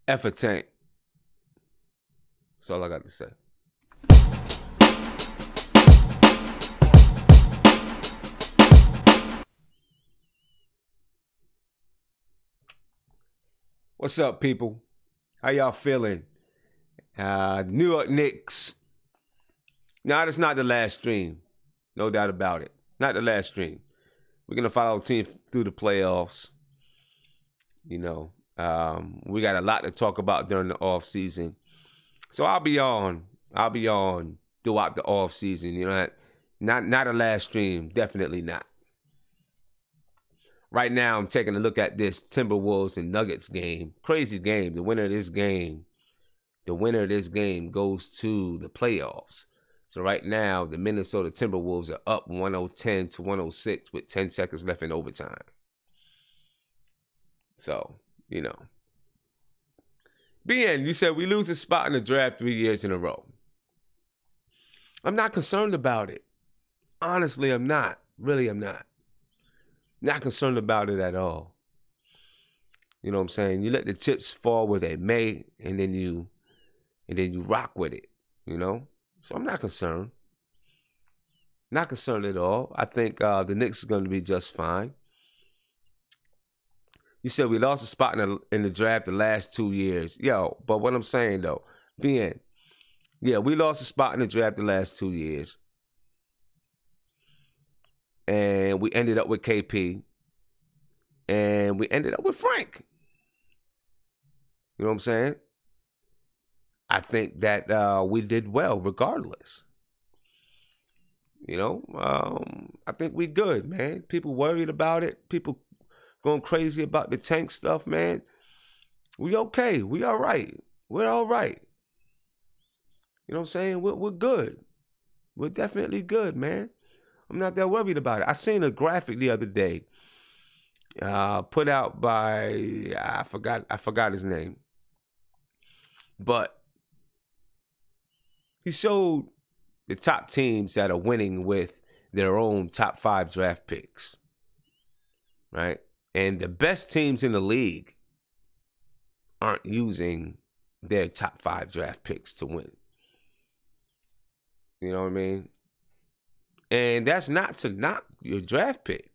F a tank. That's all I got to say. What's up, people? How y'all feeling? New York Knicks. Now, that's not the last stream. No doubt about it. Not the last stream. We're going to follow the team through the playoffs. You know, we got a lot to talk about during the offseason. So I'll be on throughout the offseason. You know, not a last stream. Definitely not. Right now, I'm taking a look at this Timberwolves and Nuggets game. Crazy game. The winner of this game goes to the playoffs. So right now, the Minnesota Timberwolves are up 110 to 106 with 10 seconds left in overtime. So, you know. BN, you said we lose a spot in the draft 3 years in a row. I'm not concerned about it. Honestly, I'm not. Really, I'm not. Not concerned about it at all. You know what I'm saying? You let the chips fall where they may, and then you rock with it, you know? So I'm not concerned. Not concerned at all. I think the Knicks is going to be just fine. You said we lost a spot in the draft the last 2 years. Yo, but what I'm saying, though, we lost a spot in the draft the last 2 years. And we ended up with KP. And we ended up with Frank. You know what I'm saying? I think that we did well regardless. You know, I think we good, man. People worried about it. People going crazy about the tank stuff, man. We okay. We all right. We're all right. You know what I'm saying? We're good. We're definitely good, man. I'm not that worried about it. I seen a graphic the other day put out by, I forgot his name. But he showed the top teams that are winning with their own top 5 draft picks, right? And the best teams in the league aren't using their top 5 draft picks to win. You know what I mean? And that's not to knock your draft pick.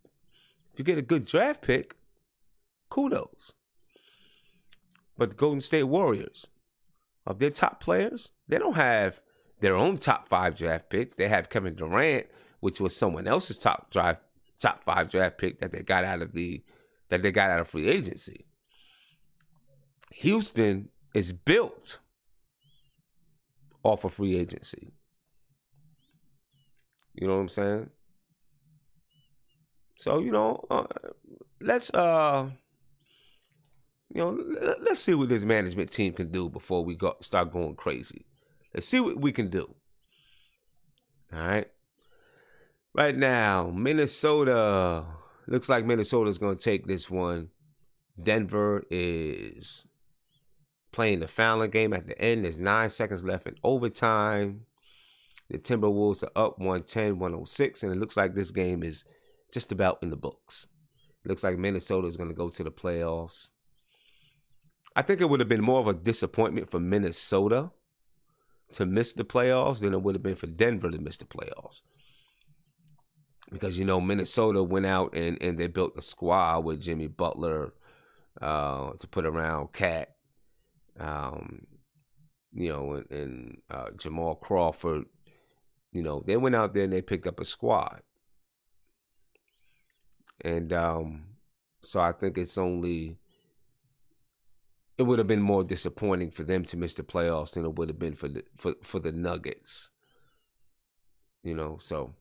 If you get a good draft pick, kudos. But the Golden State Warriors, of their top players, they don't have their own top 5 draft picks. They have Kevin Durant, which was someone else's top 5 draft pick that they got out of free agency. Houston is built off of free agency. You know what I'm saying? So, you know, let's see what this management team can do before we start going crazy. Let's see what we can do. All right. Right now, Minnesota. Looks like Minnesota's going to take this one. Denver is playing the final game at the end. There's 9 seconds left in overtime. The Timberwolves are up 110, 106, and it looks like this game is just about in the books. It looks like Minnesota is going to go to the playoffs. I think it would have been more of a disappointment for Minnesota to miss the playoffs than it would have been for Denver to miss the playoffs. Because, you know, Minnesota went out and they built a squad with Jimmy Butler to put around Cat, you know, and Jamal Crawford. You know, they went out there and they picked up a squad. And so I think it would have been more disappointing for them to miss the playoffs than it would have been for the Nuggets. You know, so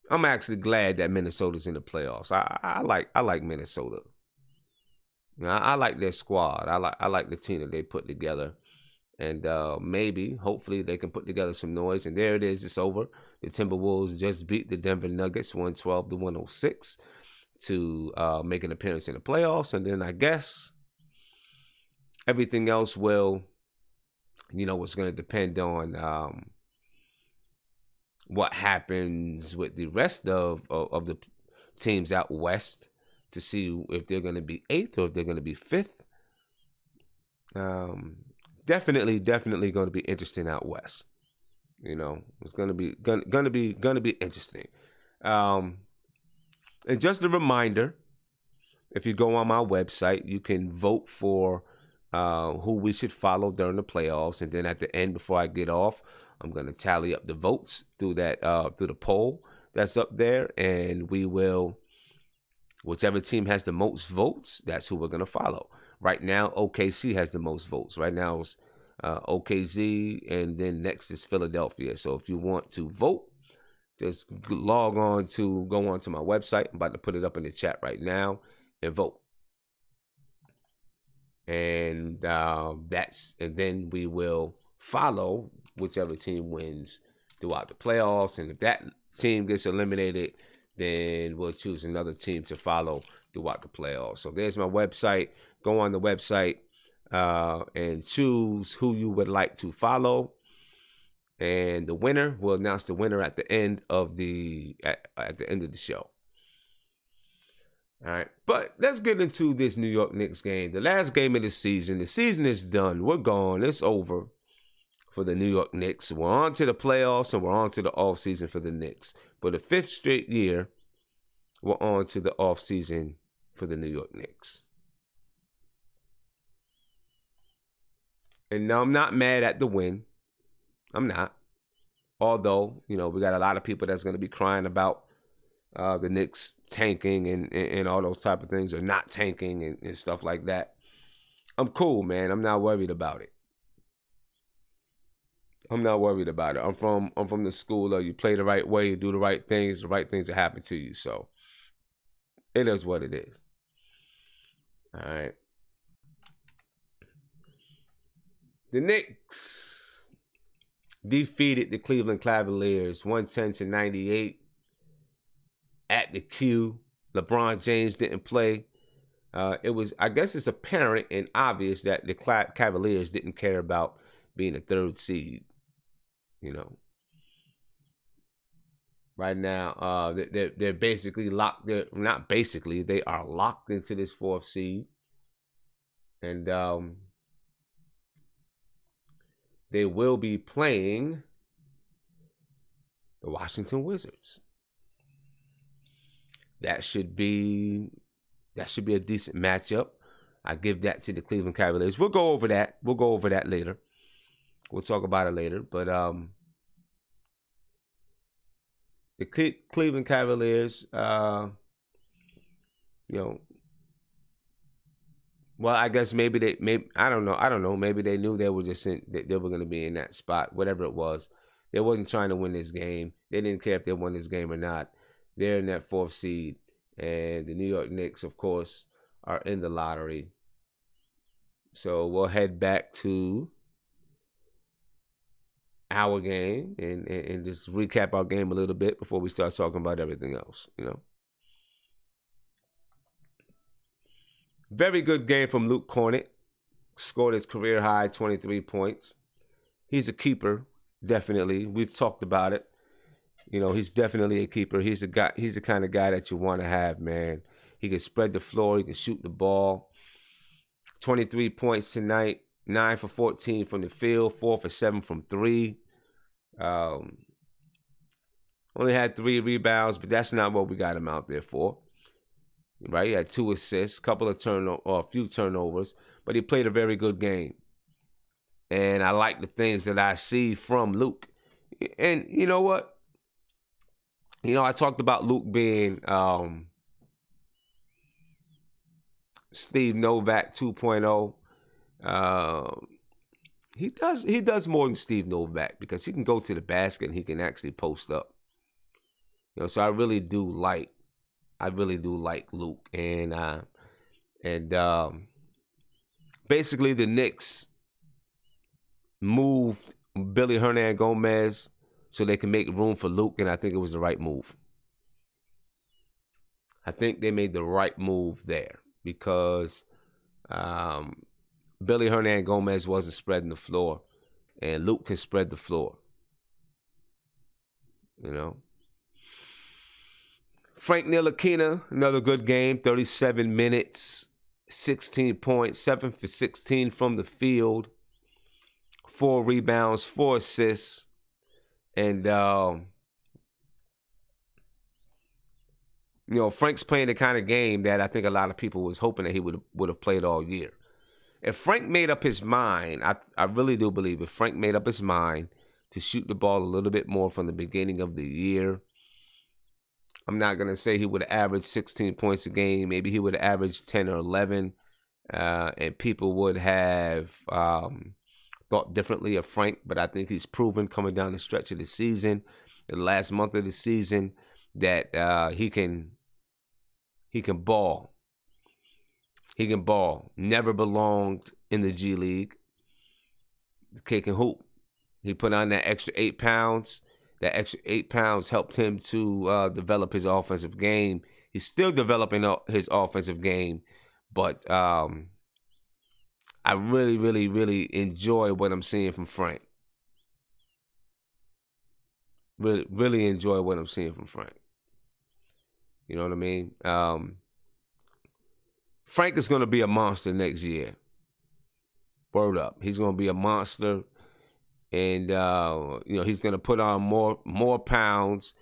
I'm actually glad that Minnesota's in the playoffs. I like Minnesota. You know, I like their squad. I like the team that they put together. And hopefully they can put together some noise. And there it is. It's over. The Timberwolves just beat the Denver Nuggets 112 to 106 to make an appearance in the playoffs. And then I guess everything else will, you know, it's going to depend on what happens with the rest of the teams out west to see if they're going to be 8th or if they're going to be 5th. Definitely going to be interesting out west. You know, it's going to be interesting. And just a reminder, if you go on my website, you can vote for who we should follow during the playoffs, and then at the end, before I get off, I'm going to tally up the votes through the poll that's up there, and we will, whichever team has the most votes, that's who we're going to follow. Right now, OKC has the most votes. Right now, it's OKC, and then next is Philadelphia. So if you want to vote, just go on to my website. I'm about to put it up in the chat right now, and vote. And then we will follow whichever team wins throughout the playoffs. And if that team gets eliminated, then we'll choose another team to follow throughout the playoffs. So there's my website. Go on the website and choose who you would like to follow. And the winner, we'll announce the winner at the end of the show. All right, but let's get into this New York Knicks game. The last game of the season. The season is done. We're gone. It's over for the New York Knicks. We're on to the playoffs, and we're on to the offseason for the Knicks. For the 5th straight year, we're on to the offseason for the New York Knicks. And now I'm not mad at the win. I'm not. Although, you know, we got a lot of people that's going to be crying about the Knicks tanking and all those type of things, or not tanking and stuff like that. I'm cool, man. I'm not worried about it. I'm from the school of you play the right way, you do the right things that happen to you. So it is what it is. All right. The Knicks defeated the Cleveland Cavaliers 110-98 at the Q. LeBron James didn't play. I guess it's apparent and obvious that the Cavaliers didn't care about being a 3rd seed. You know, right now, they're basically locked. They are locked into this 4th seed, and they will be playing the Washington Wizards. That should be a decent matchup. I give that to the Cleveland Cavaliers. We'll go over that. Later. We'll talk about it later. But the Cleveland Cavaliers, you know, well, I guess maybe I don't know. Maybe they knew they were they were going to be in that spot, whatever it was. They wasn't trying to win this game. They didn't care if they won this game or not. They're in that 4th seed, and the New York Knicks, of course, are in the lottery. So we'll head back to our game and just recap our game a little bit before we start talking about everything else, you know. Very good game from Luke Kornet. Scored his career high 23 points. He's a keeper, definitely. We've talked about it. You know, he's definitely a keeper. He's the kind of guy that you want to have, man. He can spread the floor. He can shoot the ball. 23 points tonight. 9 for 14 from the field. 4 for 7 from 3. Only had 3 rebounds, but that's not what we got him out there for. Right? He had 2 assists, a few turnovers, but he played a very good game. And I like the things that I see from Luke. And you know what? You know, I talked about Luke being Steve Novak 2.0. He does more than Steve Novak because he can go to the basket and he can actually post up. You know, so I really do like Luke, and basically the Knicks moved Billy Hernangomez so they can make room for Luke, and I think it was the right move. I think they made the right move there because Billy Hernangomez wasn't spreading the floor, and Luke can spread the floor. You know. Frank Ntilikina, another good game, 37 minutes, 16 points, 7 for 16 from the field, 4 rebounds, 4 assists, and Frank's playing the kind of game that I think a lot of people was hoping that he would have played all year. If Frank made up his mind, I really do believe if Frank made up his mind to shoot the ball a little bit more from the beginning of the year, I'm not going to say he would have averaged 16 points a game. Maybe he would have averaged 10 or 11, and people would have thought differently of Frank. But I think he's proven coming down the stretch of the season, the last month of the season, that he can ball. He can ball. Never belonged in the G League. The kid can hoop. He put on that extra 8 pounds. That extra 8 pounds helped him to develop his offensive game. He's still developing his offensive game, but I really, really, really enjoy what I'm seeing from Frank. Really, really enjoy what I'm seeing from Frank. You know what I mean? Frank is going to be a monster next year. Word up. He's going to be a monster. And, he's going to put on more pounds.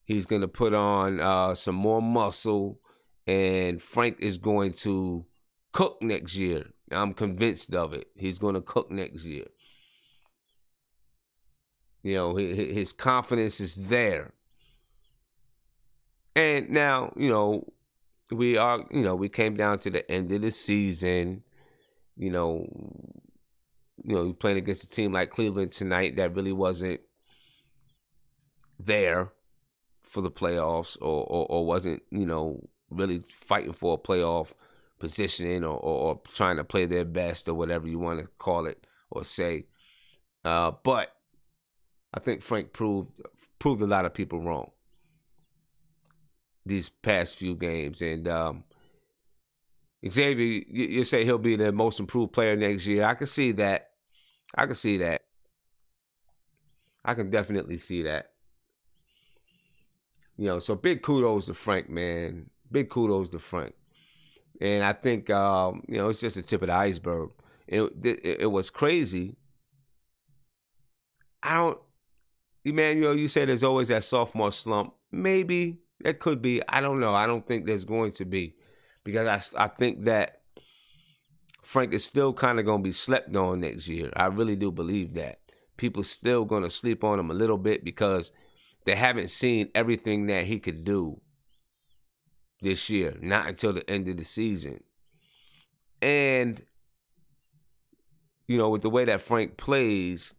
He's going to put on some more muscle. And Frank is going to cook next year. I'm convinced of it. He's going to cook next year. His confidence is there. And now, we came down to the end of the season. You're playing against a team like Cleveland tonight that really wasn't there for the playoffs or wasn't, really fighting for a playoff position or trying to play their best or whatever you want to call it or say. But I think Frank proved a lot of people wrong these past few games. And Xavier, you say he'll be the most improved player next year. I can see that. I can see that. I can definitely see that. So big kudos to Frank, man. Big kudos to Frank. And I think, it's just the tip of the iceberg. It was crazy. Emmanuel, you said there's always that sophomore slump. Maybe. That could be. I don't know. I don't think there's going to be. Because I think that Frank is still kind of going to be slept on next year. I really do believe that. People still going to sleep on him a little bit because they haven't seen everything that he could do this year. Not until the end of the season. And, with the way that Frank plays,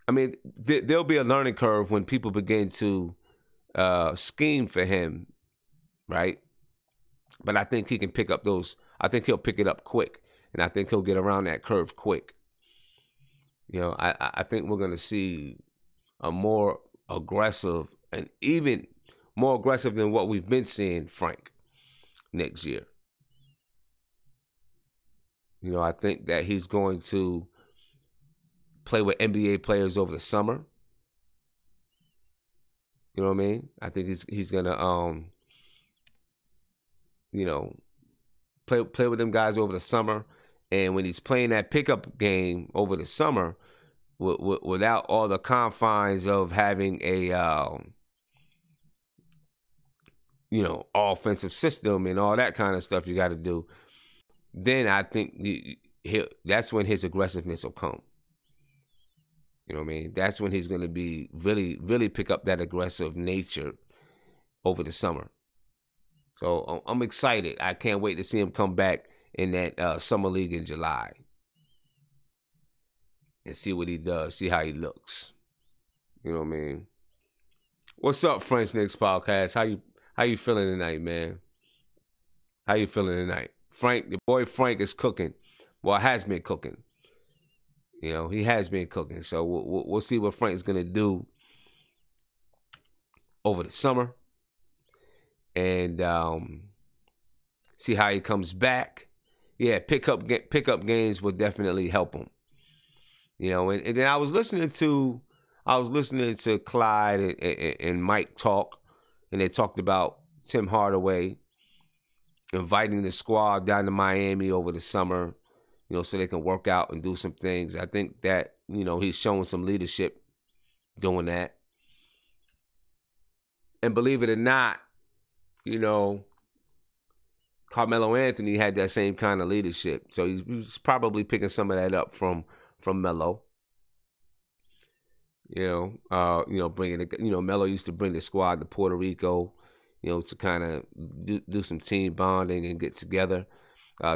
I mean, there'll be a learning curve when people begin to scheme for him, right? But I think he can pick up those. I think he'll pick it up quick, and I think he'll get around that curve quick. I think we're going to see a more aggressive and even more aggressive than what we've been seeing Frank next year. I think that he's going to play with NBA players over the summer. You know what I mean? I think he's gonna play with them guys over the summer, and when he's playing that pickup game over the summer, without all the confines of having a offensive system and all that kind of stuff you got to do, then I think that's when his aggressiveness will come. You know what I mean? That's when he's going to be really, really pick up that aggressive nature over the summer. So I'm excited. I can't wait to see him come back in that summer league in July and see what he does, see how he looks. You know what I mean? What's up, French Knicks Podcast? How you feeling tonight, man? How you feeling tonight? Frank, the boy Frank is cooking. Well, has been cooking. He has been cooking. So we'll see what Frank's going to do over the summer. And see how he comes back. Yeah, pickup games will definitely help him. And then I was listening to Clyde and Mike talk, and they talked about Tim Hardaway inviting the squad down to Miami over the summer, so they can work out and do some things. I think that, he's showing some leadership doing that. And believe it or not, Carmelo Anthony had that same kind of leadership. So he's probably picking some of that up from Melo. Bringing Melo used to bring the squad to Puerto Rico, to kind of do some team bonding and get together.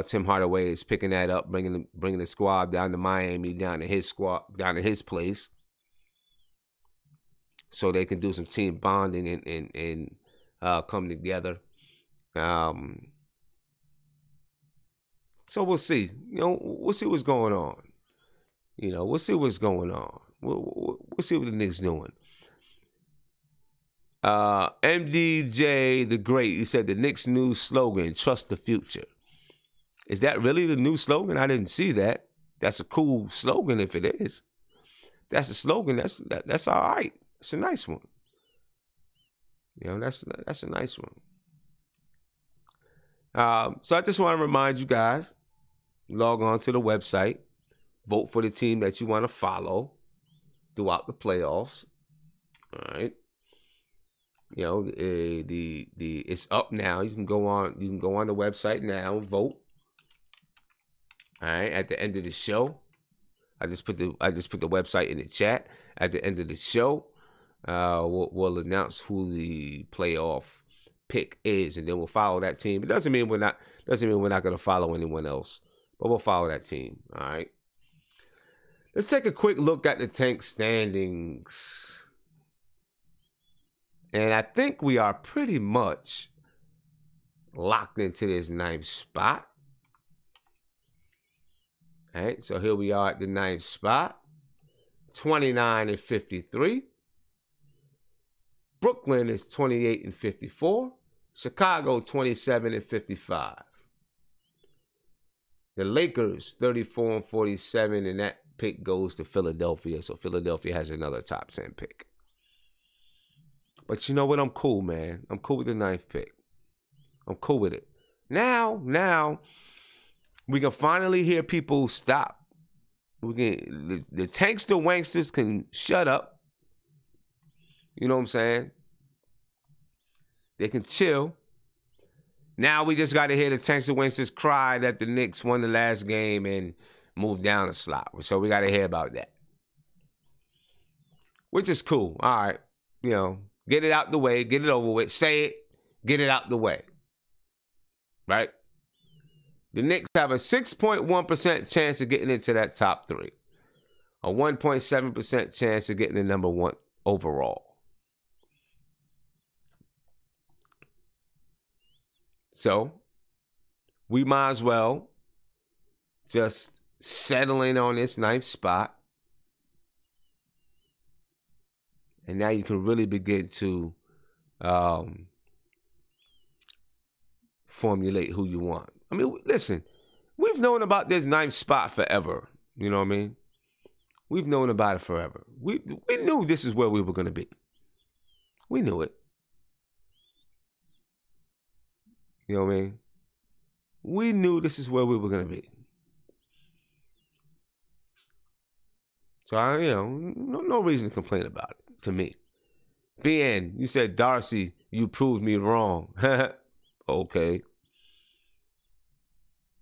Tim Hardaway is picking that up, bringing the squad down to Miami, down to his place, so they can do some team bonding and come together. So we'll see. We'll see what's going on. We'll see what's going on. We'll see what the Knicks doing. MDJ the Great, he said the Knicks' new slogan, "Trust the future." Is that really the new slogan? I didn't see that. That's a cool slogan if it is. That's a slogan. That's all right. It's a nice one. That's a nice one. So I just want to remind you guys, log on to the website, vote for the team that you want to follow throughout the playoffs. All right. It's up now. You can go on the website now and vote. All right. At the end of the show, I just put the website in the chat. At the end of the show, we'll announce who the playoff pick is, and then we'll follow that team. It doesn't mean we're not going to follow anyone else, but we'll follow that team. All right. Let's take a quick look at the tank standings. And I think we are pretty much locked into this 9th spot. All right, so here we are at the 9th spot, 29-53. Brooklyn is 28-54. Chicago 27-55. The Lakers 34-47, and that pick goes to Philadelphia. So Philadelphia has another top 10 pick. But you know what? I'm cool, man. I'm cool with the 9th pick. I'm cool with it. Now we can finally hear people stop. The tankster wanksters can shut up. You know what I'm saying? They can chill. Now we just got to hear the tankster wanksters cry that the Knicks won the last game and moved down a slot. So we got to hear about that. Which is cool. All right. Get it out the way. Get it over with. Say it. Get it out the way. Right? The Knicks have a 6.1% chance of getting into that top 3. A 1.7% chance of getting the number 1 overall. So, we might as well just settle in on this 9th spot. And now you can really begin to formulate who you want. I mean, listen, we've known about this 9th spot forever. You know what I mean? We've known about it forever. We knew this is where we were going to be. We knew it. You know what I mean? We knew this is where we were going to be. So, no reason to complain about it, to me. BN, you said, Darcy, you proved me wrong. Okay.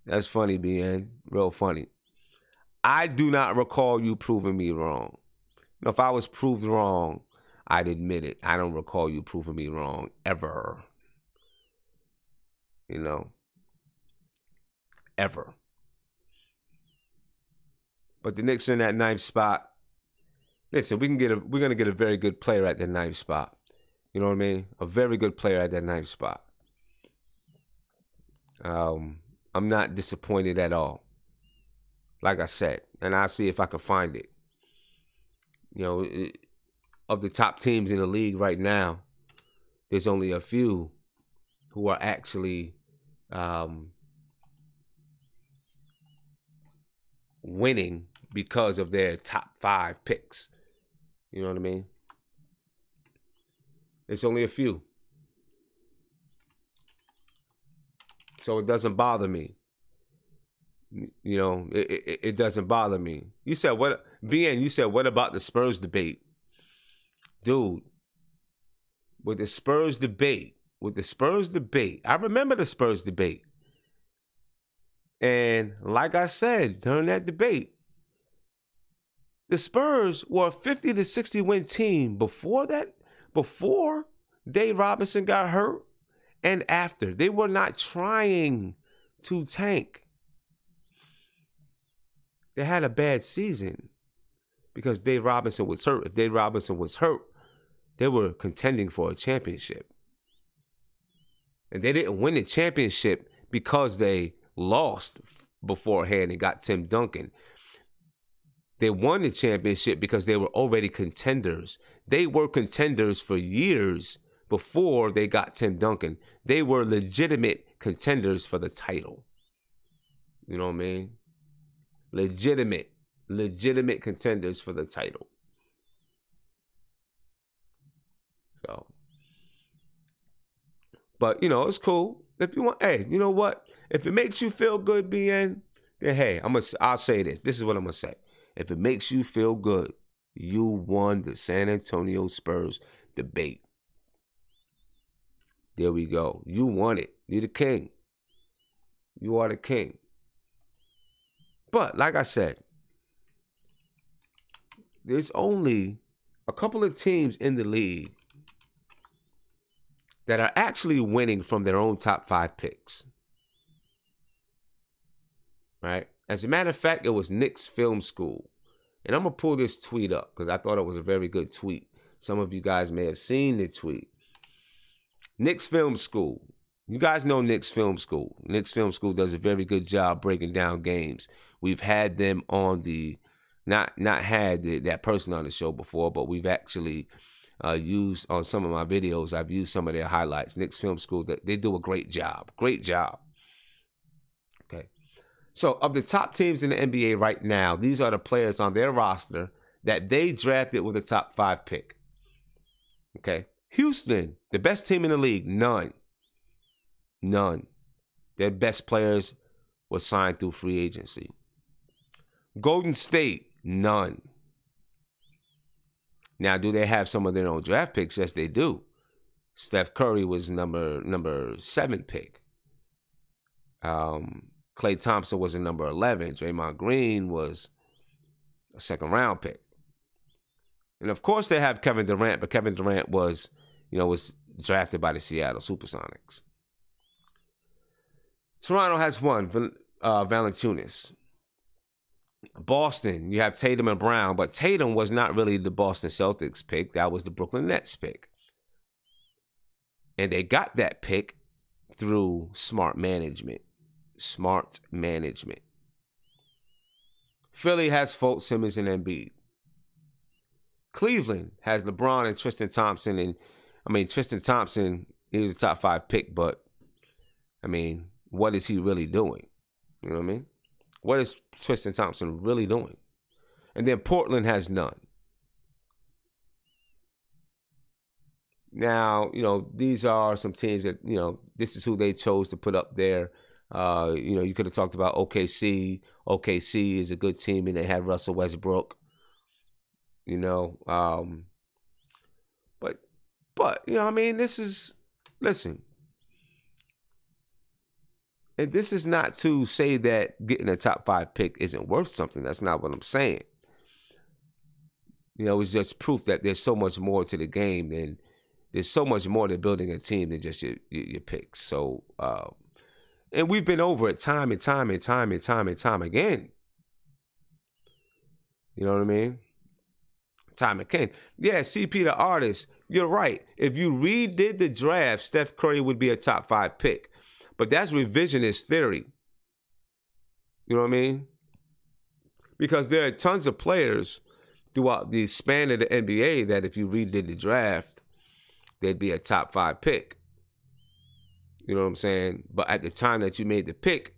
That's funny, BN. Real funny. I do not recall you proving me wrong. If I was proved wrong, I'd admit it. I don't recall you proving me wrong ever. Ever. But the Knicks are in that 9th spot. Listen, we're gonna get a very good player at the 9th spot. You know what I mean? A very good player at that 9th spot. I'm not disappointed at all. Like I said, and I'll see if I can find it. Of the top teams in the league right now, there's only a few who are actually winning because of their top 5 picks. You know what I mean? There's only a few. So it doesn't bother me. You know, it doesn't bother me. You said what? BN, you said what about the Spurs debate? Dude, with the Spurs debate, I remember the Spurs debate. And like I said, during that debate, the Spurs were a 50 to 60 win team before Dave Robinson got hurt and after. They were not trying to tank. They had a bad season because Dave Robinson was hurt. If Dave Robinson was hurt, they were contending for a championship. And they didn't win the championship because they lost beforehand and got Tim Duncan. They won the championship because they were already contenders. They were contenders for years before they got Tim Duncan. They were legitimate contenders for the title. You know what I mean? Legitimate contenders for the title. So, but you know, it's cool. If you want, hey, you know what? If it makes you feel good, BN, then hey, I'll say this. This is what I'm gonna say. If it makes you feel good, you won the San Antonio Spurs debate. There we go. You won it. You're the king. You are the king. But like I said, there's only a couple of teams in the league that are actually winning from their own top 5 picks. Right? As a matter of fact, it was Knicks Film School. And I'm going to pull this tweet up because I thought it was a very good tweet. Some of you guys may have seen the tweet. Knicks Film School. You guys know Knicks Film School. Knicks Film School does a very good job breaking down games. We've had them on the, not had that person on the show before, but we've actually used on some of my videos. I've used some of their highlights. Knicks Film School, they do a great job. Great job. Okay. So of the top teams in the NBA right now, these are the players on their roster that they drafted with a top 5 pick. Okay. Houston, the best team in the league, none. Their best players were signed through free agency. Golden State, none. Now, do they have some of their own draft picks? Yes, they do. Steph Curry was number 7 pick. Klay Thompson was a number 11. Draymond Green was a 2nd round pick. And of course they have Kevin Durant, but Kevin Durant was drafted by the Seattle Supersonics. Toronto has one, Valanciunas. Boston, you have Tatum and Brown, but Tatum was not really the Boston Celtics pick. That was the Brooklyn Nets pick. And they got that pick through smart management. Philly has Fultz, Simmons, and Embiid. Cleveland has LeBron and Tristan Thompson. And Tristan Thompson, he was a top 5 pick, but what is he really doing? You know what I mean? What is Tristan Thompson really doing? And then Portland has none. Now, these are some teams that, this is who they chose to put up there. You could have talked about OKC. OKC is a good team, and they had Russell Westbrook. Listen. And this is not to say that getting a top 5 pick isn't worth something. That's not what I'm saying. It's just proof that there's so much more to the game than there's so much more to building a team than just your picks. So, and we've been over it time and time again. You know what I mean? Time again. Yeah, CP the artist, you're right. If you redid the draft, Steph Curry would be a top 5 pick. But that's revisionist theory. You know what I mean? Because there are tons of players throughout the span of the NBA that if you redid the draft, they'd be a top 5 pick. You know what I'm saying? But at the time that you made the pick,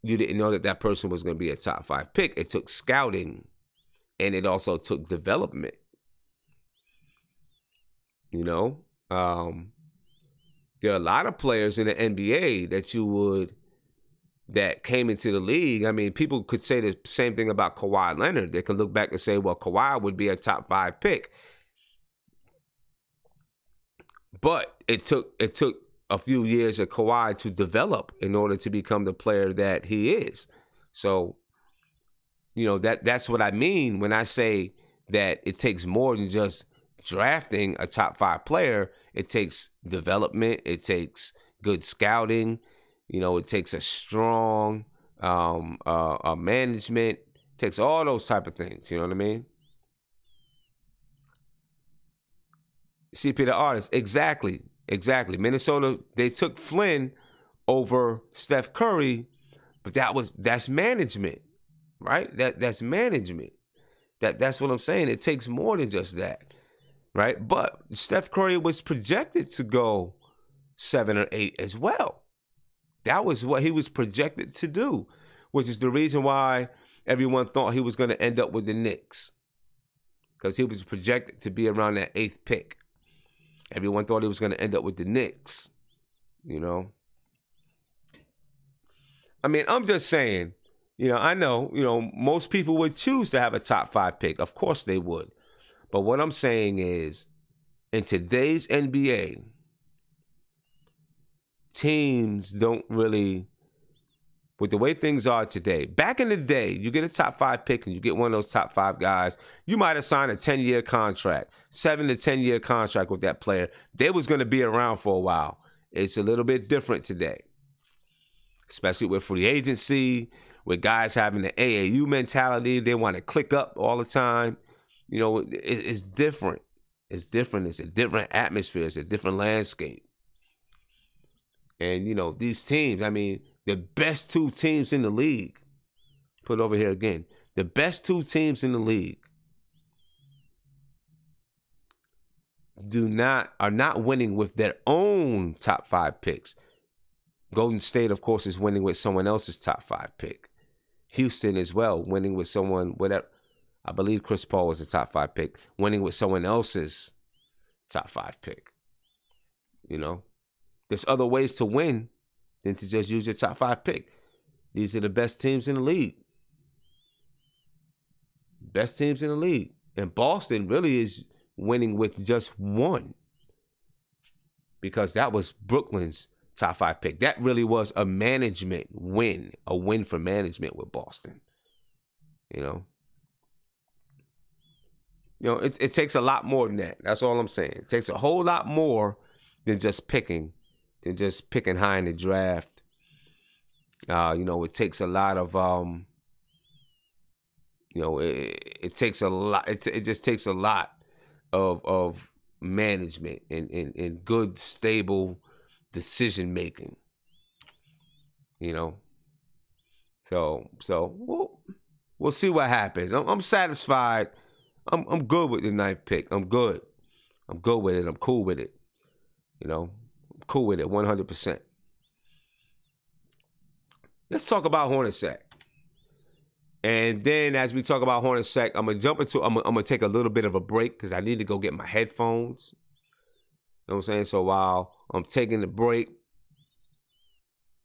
you didn't know that person was going to be a top 5 pick. It took scouting, and it also took development. there are a lot of players in the NBA that came into the league. I mean, people could say the same thing about Kawhi Leonard. They could look back and say, well, Kawhi would be a top 5 pick. But it took a few years of Kawhi to develop in order to become the player that he is. So, that's what I mean when I say that it takes more than just drafting a top 5 player. It takes development. It takes good scouting. It takes a strong management. It takes all those type of things. You know what I mean? CP the artist. Exactly. Minnesota, they took Flynn over Steph Curry, but that's management, right? That's management. That's what I'm saying. It takes more than just that, right? But Steph Curry was projected to go 7 or 8 as well. That was what he was projected to do, which is the reason why everyone thought he was going to end up with the Knicks, because he was projected to be around that 8th pick. Everyone thought he was going to end up with the Knicks, I mean, I'm just saying, I know, most people would choose to have a top 5 pick. Of course they would. But what I'm saying is, in today's NBA, teams don't really, with the way things are today. Back in the day, you get a top 5 pick and you get one of those top 5 guys, you might have signed a 10-year contract, 7 to 10-year contract with that player. They was going to be around for a while. It's a little bit different today, especially with free agency, with guys having the AAU mentality. They want to click up all the time. It's different. It's different. It's a different atmosphere. It's a different landscape. And, these teams, I mean, the best 2 teams in the league, put it over here again, the best 2 teams in the league are not winning with their own top 5 picks. Golden State, of course, is winning with someone else's top 5 pick. Houston as well, winning with someone, whatever. I believe Chris Paul was a top 5 pick, winning with someone else's top 5 pick. There's other ways to win than to just use your top 5 pick. These are the best teams in the league. Best teams in the league. And Boston really is winning with just one, because that was Brooklyn's top 5 pick. That really was a management win, a win for management with Boston. It takes a lot more than that. That's all I'm saying. It takes a whole lot more than just picking high in the draft. It takes a lot of it takes a lot. It just takes a lot of management and good, stable decision making. So we'll see what happens. I'm satisfied. I'm good with the 9th pick. I'm good. I'm good with it. I'm cool with it. I'm cool with it 100%. Let's talk about Hornaceks. And then as we talk about Hornaceks, I'm gonna take a little bit of a break because I need to go get my headphones. You know what I'm saying? So while I'm taking the break,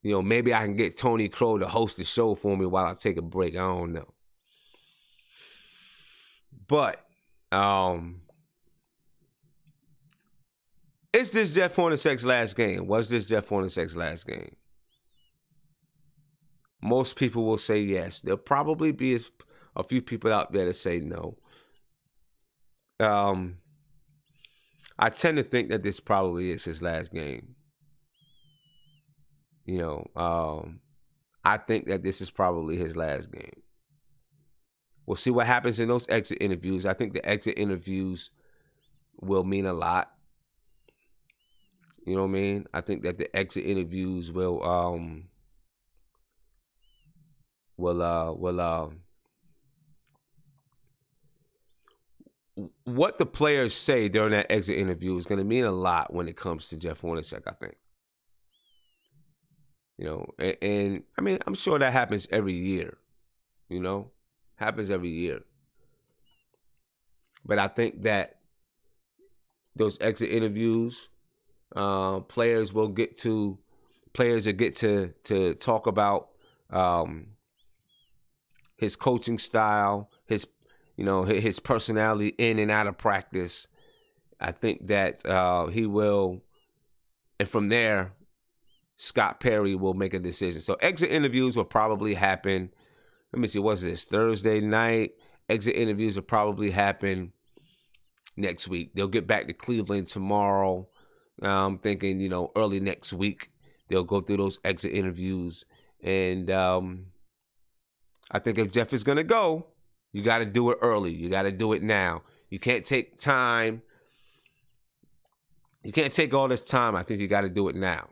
maybe I can get Tony Crow to host the show for me while I take a break. I don't know. But is this Jeff Hornaceks' last game? Was this Jeff Hornaceks' last game? Most people will say yes. There'll probably be a few people out there that say no. I tend to think that this probably is his last game. I think that this is probably his last game. We'll see what happens in those exit interviews. I think the exit interviews will mean a lot. You know what I mean? I think that the exit interviews will what the players say during that exit interview is going to mean a lot when it comes to Jeff Hornacek, I think. And I mean, I'm sure that happens every year, happens every year. But I think that those exit interviews Players will get to talk about his coaching style, his personality in and out of practice. I think that he will, and from there, Scott Perry will make a decision. So exit interviews will probably happen. Let me see, what's this? Thursday night. Exit interviews will probably happen next week. They'll get back to Cleveland tomorrow. I'm thinking, early next week, they'll go through those exit interviews. And I think if Jeff is going to go, you got to do it early. You got to do it now. You can't take time. You can't take all this time. I think you got to do it now.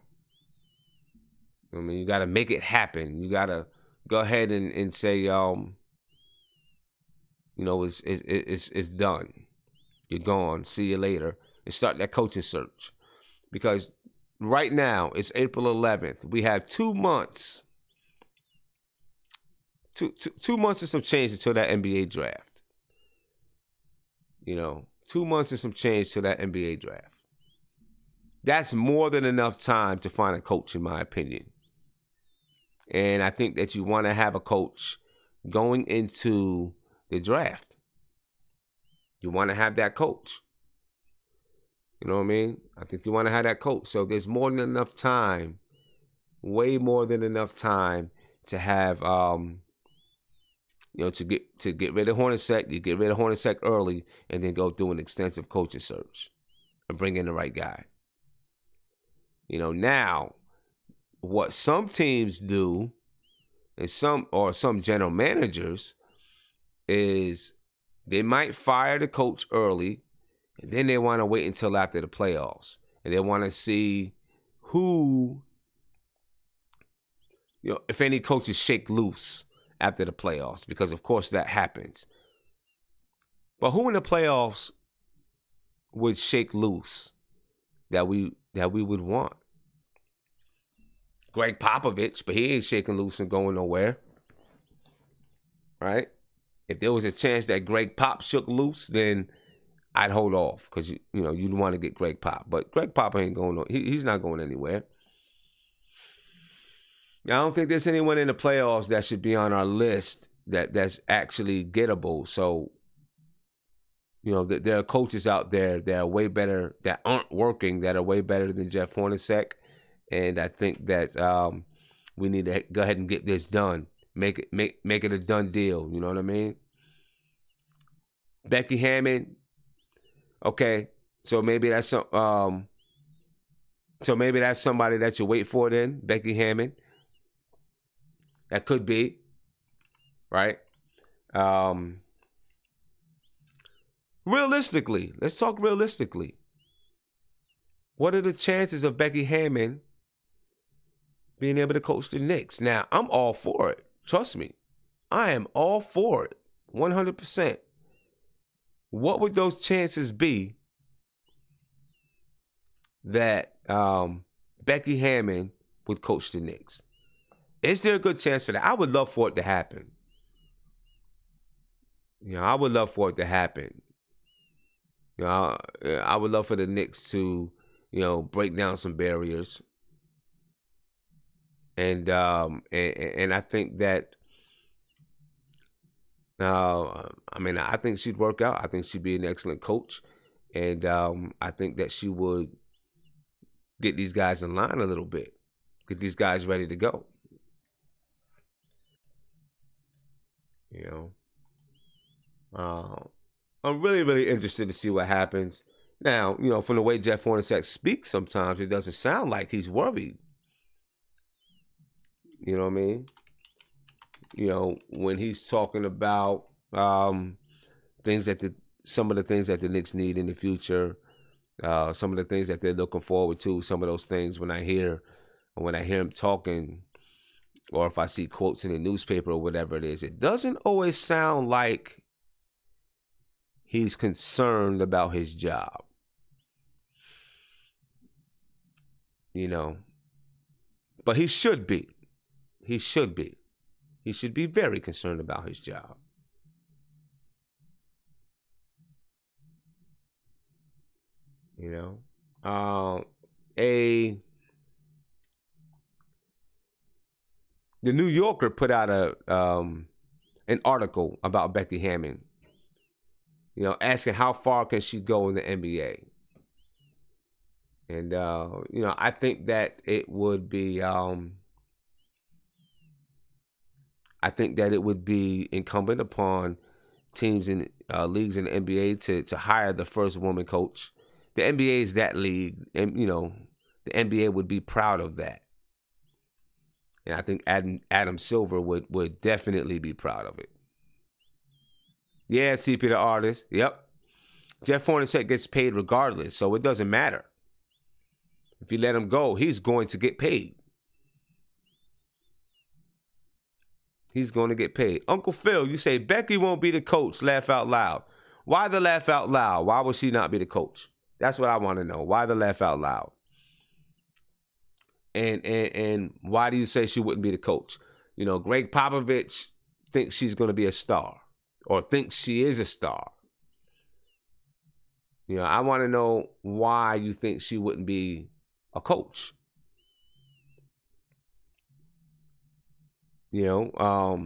I mean, you got to make it happen. You got to go ahead and say, it's done. You're gone. See you later. And start that coaching search. Because right now, it's April 11th. We have 2 months. Two months and some change until that NBA draft. 2 months and some change till that NBA draft. That's more than enough time to find a coach, in my opinion. And I think that you want to have a coach going into the draft. You want to have that coach. You know what I mean? I think you want to have that coach. So there's more than enough time, way more than enough time to have, to get rid of Hornacek. You get rid of Hornacek early and then go through an extensive coaching search and bring in the right guy. Now, what some teams do, and some general managers, is they might fire the coach early, and then they want to wait until after the playoffs. And they want to see who, if any coaches shake loose after the playoffs, because of course that happens. But who in the playoffs would shake loose that we would want? Greg Popovich, but he ain't shaking loose and going nowhere. Right? If there was a chance that Greg Pop shook loose, then I'd hold off, because you'd want to get Greg Pop. But Greg Pop ain't going. He's not going anywhere. I don't think there's anyone in the playoffs that should be on our list that's actually gettable. So, there are coaches out there that are way better, that aren't working, that are way better than Jeff Hornacek. And I think that we need to go ahead and get this done. Make it a done deal. You know what I mean? Becky Hammon. Okay, so maybe that's somebody that you wait for then. Becky Hammon. That could be, right? Realistically, let's talk realistically. What are the chances of Becky Hammon being able to coach the Knicks? Now, I'm all for it. Trust me. I am all for it. 100%. What would those chances be that Becky Hammon would coach the Knicks? Is there a good chance for that? I would love for it to happen. I would love for it to happen. I would love for the Knicks to, break down some barriers. And I think that, I think she'd work out. I think she'd be an excellent coach. And I think that she would get these guys in line a little bit. Get these guys ready to go. I'm really, really interested to see what happens. Now, from the way Jeff Hornacek speaks sometimes, it doesn't sound like he's worried. You know what I mean? When he's talking about some of the things that the Knicks need in the future, some of the things that they're looking forward to, some of those things when I hear him talking, or if I see quotes in the newspaper or whatever it is, it doesn't always sound like he's concerned about his job. But he should be. He should be. He should be very concerned about his job. the New Yorker put out an article about Becky Hammon, asking how far can she go in the NBA. And, I think that it would be, incumbent upon teams and leagues in the NBA to hire the first woman coach. The NBA is that league, and, the NBA would be proud of that. And I think Adam Silver would definitely be proud of it. Yeah, CP the artist. Yep. Jeff Hornaceks gets paid regardless, so it doesn't matter. If you let him go, he's going to get paid. He's going to get paid. Uncle Phil, you say Becky won't be the coach. Laugh out loud. Why the laugh out loud? Why would she not be the coach? That's what I want to know. Why the laugh out loud? And why do you say she wouldn't be the coach? Greg Popovich thinks she's going to be a star, or thinks she is a star. I want to know why you think she wouldn't be a coach. Why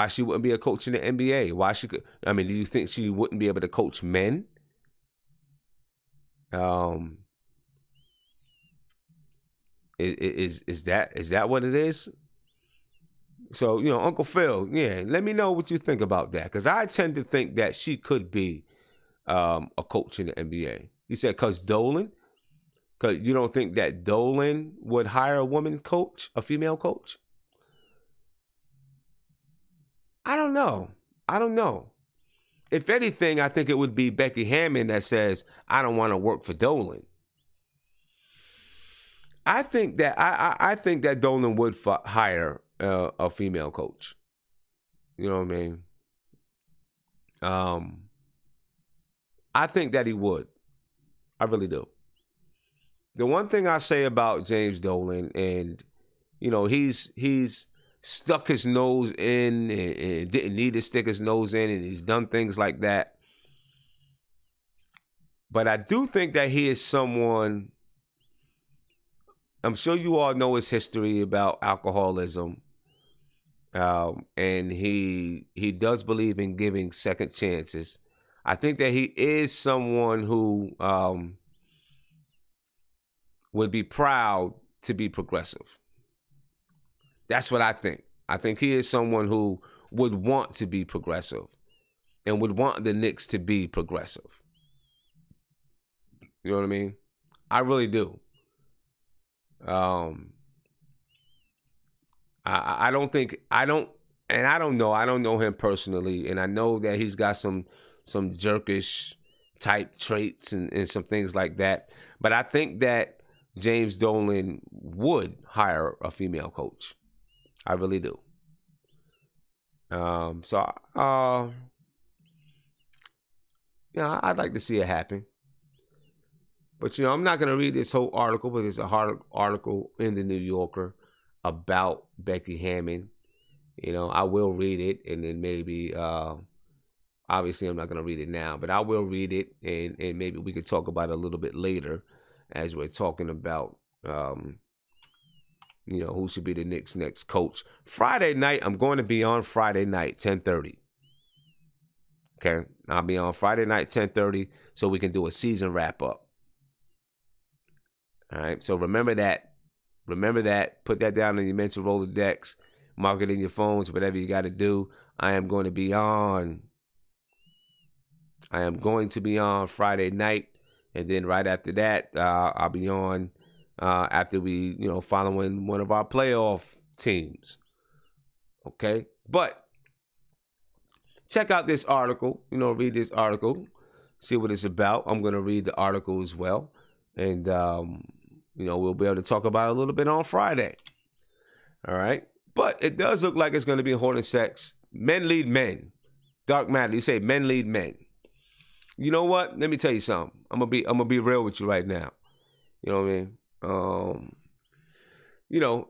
she wouldn't be a coach in the NBA? Why she could? Do you think she wouldn't be able to coach men? Is that what it is? So, Uncle Phil, yeah, let me know what you think about that, because I tend to think that she could be a coach in the NBA. You said because Dolan? Because you don't think that Dolan would hire a woman coach, a female coach? I don't know. If anything, I think it would be Becky Hammon that says, I don't want to work for Dolan. I think that Dolan would hire a female coach. You know what I mean? I think that he would. I really do. The one thing I say about James Dolan, and he's stuck his nose in and didn't need to stick his nose in, and he's done things like that. But I do think that he is someone. I'm sure you all know his history about alcoholism, and he does believe in giving second chances. I think that he is someone who would be proud to be progressive. That's what I think. I think he is someone who would want to be progressive and would want the Knicks to be progressive. You know what I mean? I really do. I don't know him personally, and I know that he's got some jerkish type traits and some things like that. But I think that James Dolan would hire a female coach. I really do. I'd like to see it happen. But, I'm not going to read this whole article, but there's a hard article in the New Yorker about Becky Hammon. I will read it, and then maybe, obviously I'm not going to read it now, but I will read it, and maybe we could talk about it a little bit later as we're talking about, who should be the Knicks' next coach. Friday night, I'm going to be on Friday night, 10:30. Okay? I'll be on Friday night, 10:30, so we can do a season wrap-up. All right, so remember that. Put that down in your mental Rolodex. Mark it in your phones, whatever you got to do. I am going to be on Friday night, and then right after that, I'll be on after we, following one of our playoff teams. Okay, but check out this article. Read this article, see what it's about. I'm going to read the article as well, and we'll be able to talk about it a little bit on Friday. All right. But it does look like it's going to be Hornaceks. Men lead men. Dark matter. You say men lead men. You know what? Let me tell you something. I'm gonna be real with you right now. You know what I mean?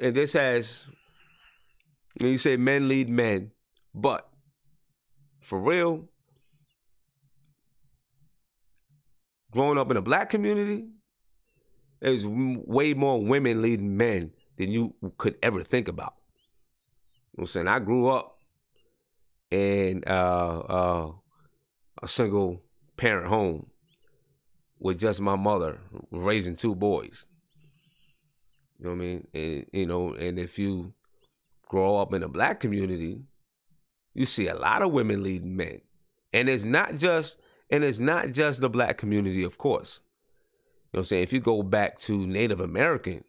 And this has, you say men lead men, but for real, growing up in a black community, There's way more women leading men than you could ever think about. You know what I'm saying? I grew up in a single parent home with just my mother raising 2 boys. You know what I mean? And, and if you grow up in a black community, you see a lot of women leading men. And it's not just the black community, of course. You know what I'm saying? If you go back to Native American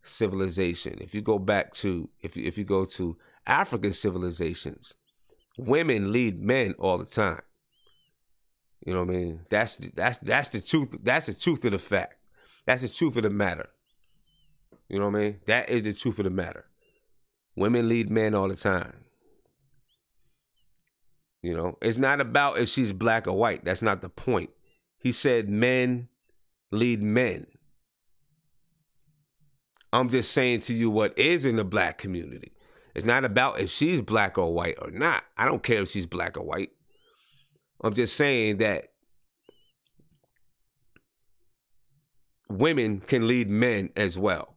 civilization, if you go back to if you go to African civilizations, women lead men all the time. You know what I mean? That's the truth. That's the truth of the fact. That's the truth of the matter. You know what I mean? That is the truth of the matter. Women lead men all the time. You know, it's not about if she's black or white. That's not the point. He said men lead men. I'm just saying to you what is in the black community. It's not about if she's black or white or not. I don't care if she's black or white. I'm just saying that women can lead men as well.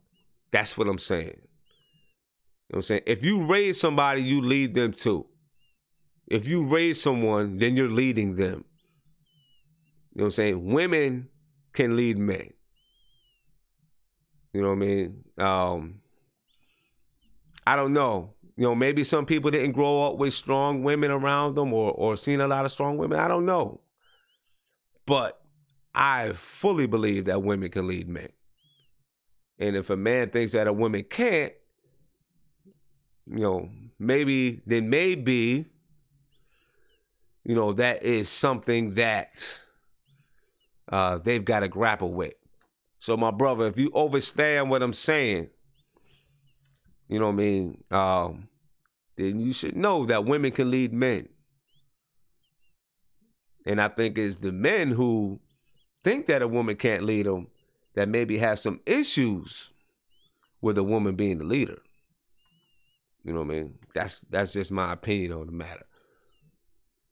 That's what I'm saying. You know what I'm saying? If you raise somebody, you lead them too. If you raise someone, then you're leading them. You know what I'm saying? Women can lead men. You know what I mean? I don't know. You know, maybe some people didn't grow up with strong women around them or seen a lot of strong women. I don't know. But I fully believe that women can lead men. And if a man thinks that a woman can't, you know, maybe, you know, that is something that they've got to grapple with. So, my brother, if you understand what I'm saying, you know what I mean, then you should know that women can lead men. And I think it's the men who think that a woman can't lead them that maybe have some issues with a woman being the leader. You know what I mean? That's just my opinion on the matter.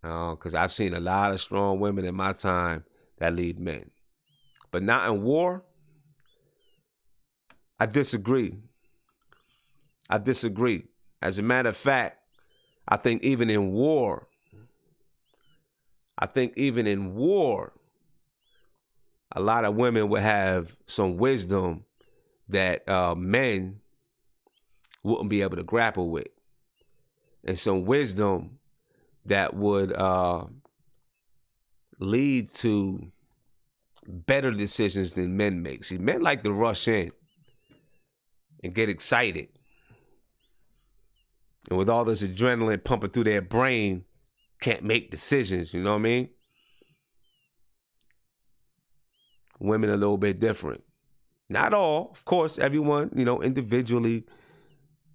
Because I've seen a lot of strong women in my time that lead men. But not in war. I disagree. As a matter of fact, I think even in war, a lot of women would have some wisdom that men wouldn't be able to grapple with. And some wisdom that would lead to better decisions than men make. See, men like to rush in and get excited. And with all this adrenaline pumping through their brain, can't make decisions, you know what I mean? Women are a little bit different. Not all, of course, everyone, you know, individually,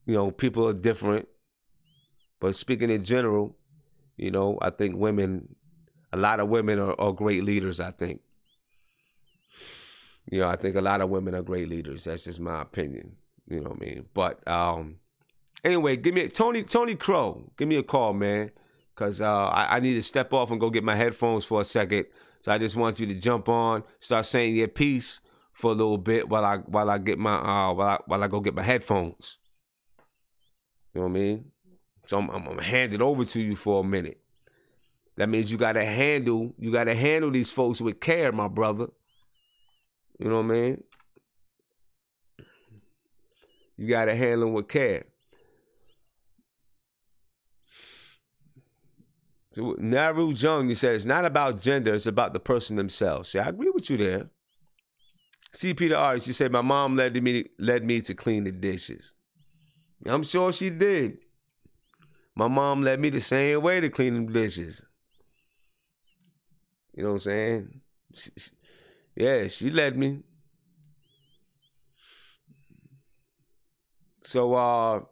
you know, people are different. But speaking in general, you know, I think a lot of women are great leaders, I think. You know, I think a lot of women are great leaders. That's just my opinion. You know what I mean? But anyway, give me Tony Crow. Give me a call, man. Because I need to step off and go get my headphones for a second. So I just want you to jump on, start saying your piece for a little bit while I get my while I go get my headphones. You know what I mean? So I'm gonna hand it over to you for a minute. That means you gotta handle these folks with care, my brother. You know what I mean? You gotta handle them with care. So, Naru Jung, you said it's not about gender, it's about the person themselves. See, I agree with you there. CP the artist, you said my mom led me to clean the dishes. I'm sure she did. My mom led me the same way to clean them dishes. You know what I'm saying? She led me. So,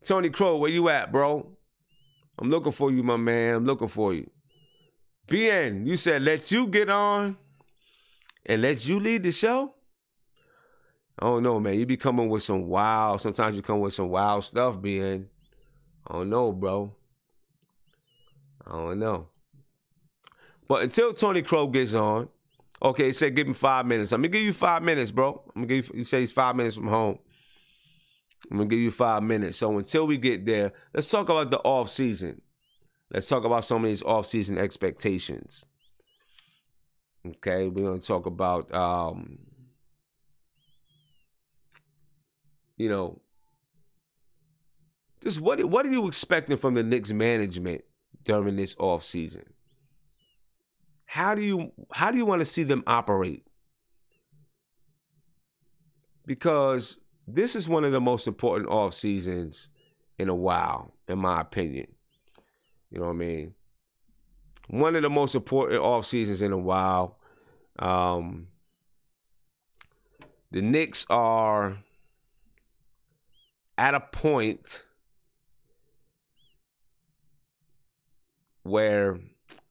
Tony Crow, where you at, bro? I'm looking for you, my man. I'm looking for you. BN, you said let you get on and let you lead the show? I don't know, man. You be coming with sometimes you come with some wild stuff, BN. I don't know, bro. I don't know. But until Tony Crow gets on, Okay, he said give him 5 minutes. I'm going to give you 5 minutes, bro. I'm gonna give you, he said he's 5 minutes from home. I'm going to give you 5 minutes. So until we get there, let's talk about the offseason. Let's talk about some of these offseason expectations. Okay, we're going to talk about, just what are you expecting from the Knicks management during this offseason? How do you want to see them operate? Because this is one of the most important off seasons in a while, in my opinion. You know what I mean? One of the most important off seasons in a while. The Knicks are at a point where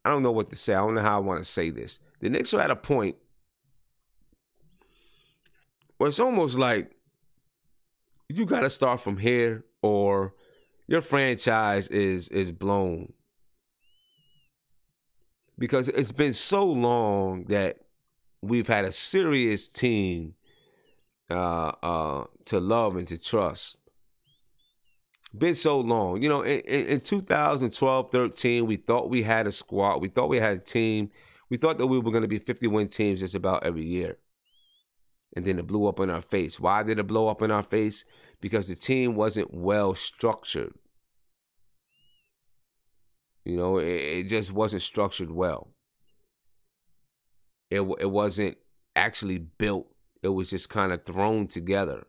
I don't know what to say. I don't know how I want to say this. The Knicks are at a point where it's almost like you got to start from here or your franchise is blown. Because it's been so long that we've had a serious team to love and to trust. Been so long. In 2012-13, we thought we had a squad. We thought we had a team. We thought that we were going to be 50-win teams just about every year. And then it blew up in our face. Why did it blow up in our face? Because the team wasn't well structured. It just wasn't structured well. It wasn't actually built. It was just kind of thrown together.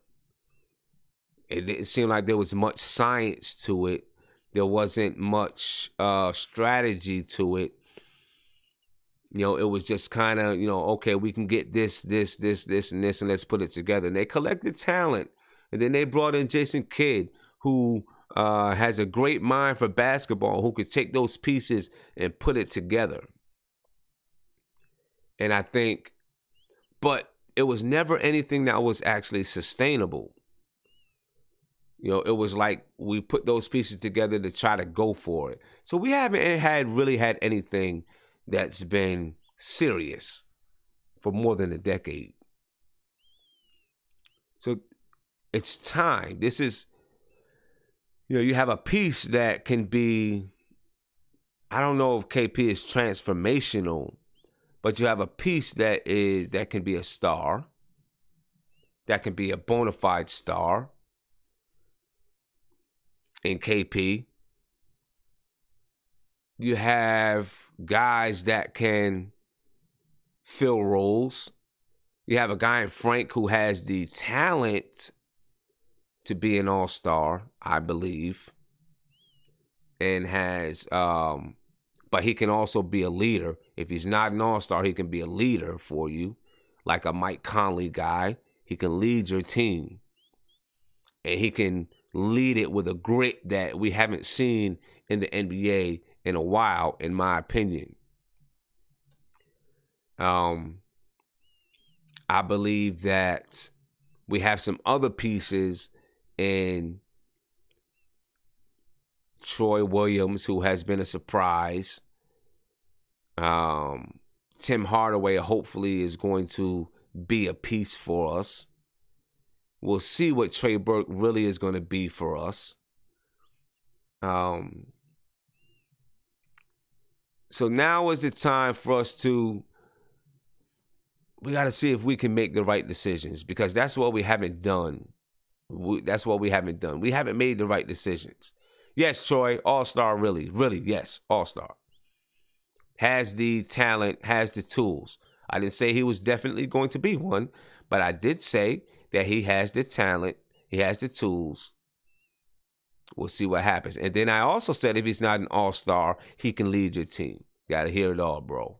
It didn't seem like there was much science to it. There wasn't much strategy to it. It was just kind of, okay, we can get this, and this, and let's put it together. And they collected talent. And then they brought in Jason Kidd, who has a great mind for basketball, who could take those pieces and put it together. And I think, but it was never anything that was actually sustainable. It was like we put those pieces together to try to go for it. So we haven't really had anything that's been serious for more than a decade. So it's time. This is, you have a piece that can be, I don't know if KP is transformational, but you have a piece that can be a star, that can be a bona fide star in KP. You have guys that can fill roles. You have a guy in Frank who has the talent to be an all-star, I believe, and has, but he can also be a leader. If he's not an all-star, he can be a leader for you, like a Mike Conley guy. He can lead your team, and he can lead it with a grit that we haven't seen in the NBA in a while, in my opinion. I believe that we have some other pieces in Troy Williams, who has been a surprise. Tim Hardaway hopefully is going to be a piece for us. We'll see what Trey Burke really is going to be for us. So now is the time for us to, we got to see if we can make the right decisions, because that's what we haven't done. We haven't made the right decisions. Yes, Troy, all-star, really, yes, all-star. Has the talent, has the tools. I didn't say he was definitely going to be one, but I did say that he has the talent, he has the tools. We'll see what happens. And then I also said if he's not an all-star, he can lead your team. Got to hear it all, bro.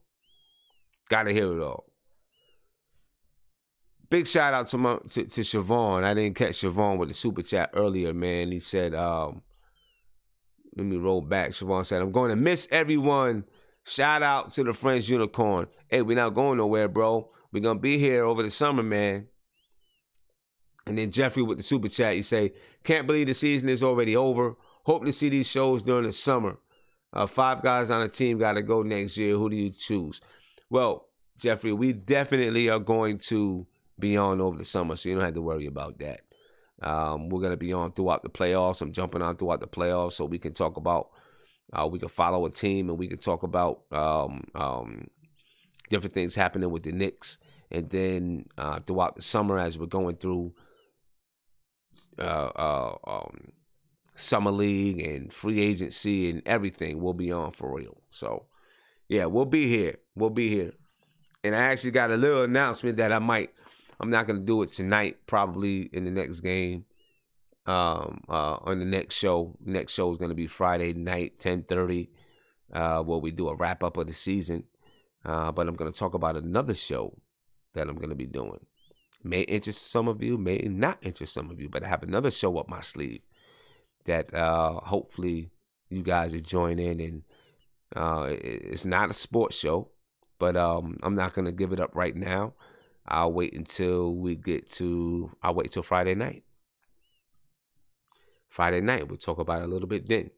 Got to hear it all. Big shout out to Siobhan. I didn't catch Siobhan with the super chat earlier, man. He said, let me roll back. Siobhan said, I'm going to miss everyone. Shout out to the French Unicorn. Hey, we're not going nowhere, bro. We're going to be here over the summer, man. And then Jeffrey with the super chat, he say, can't believe the season is already over. Hope to see these shows during the summer. 5 guys on a team got to go next year. Who do you choose? Well, Jeffrey, we definitely are going to be on over the summer, so you don't have to worry about that. We're going to be on throughout the playoffs. I'm jumping on throughout the playoffs so we can talk about, we can follow a team and we can talk about different things happening with the Knicks. And then throughout the summer, as we're going through summer league and free agency and everything, we'll be on for real. So, yeah, we'll be here. We'll be here. And I actually got a little announcement that I'm not going to do it tonight, probably in the next game, on the next show. Next show is going to be Friday night, 10:30, where we do a wrap-up of the season. But I'm going to talk about another show that I'm going to be doing. May interest some of you, may not interest some of you, but I have another show up my sleeve that hopefully you guys will join in. And it's not a sports show, but I'm not going to give it up right now. I'll wait until Friday night. Friday night, we'll talk about it a little bit then.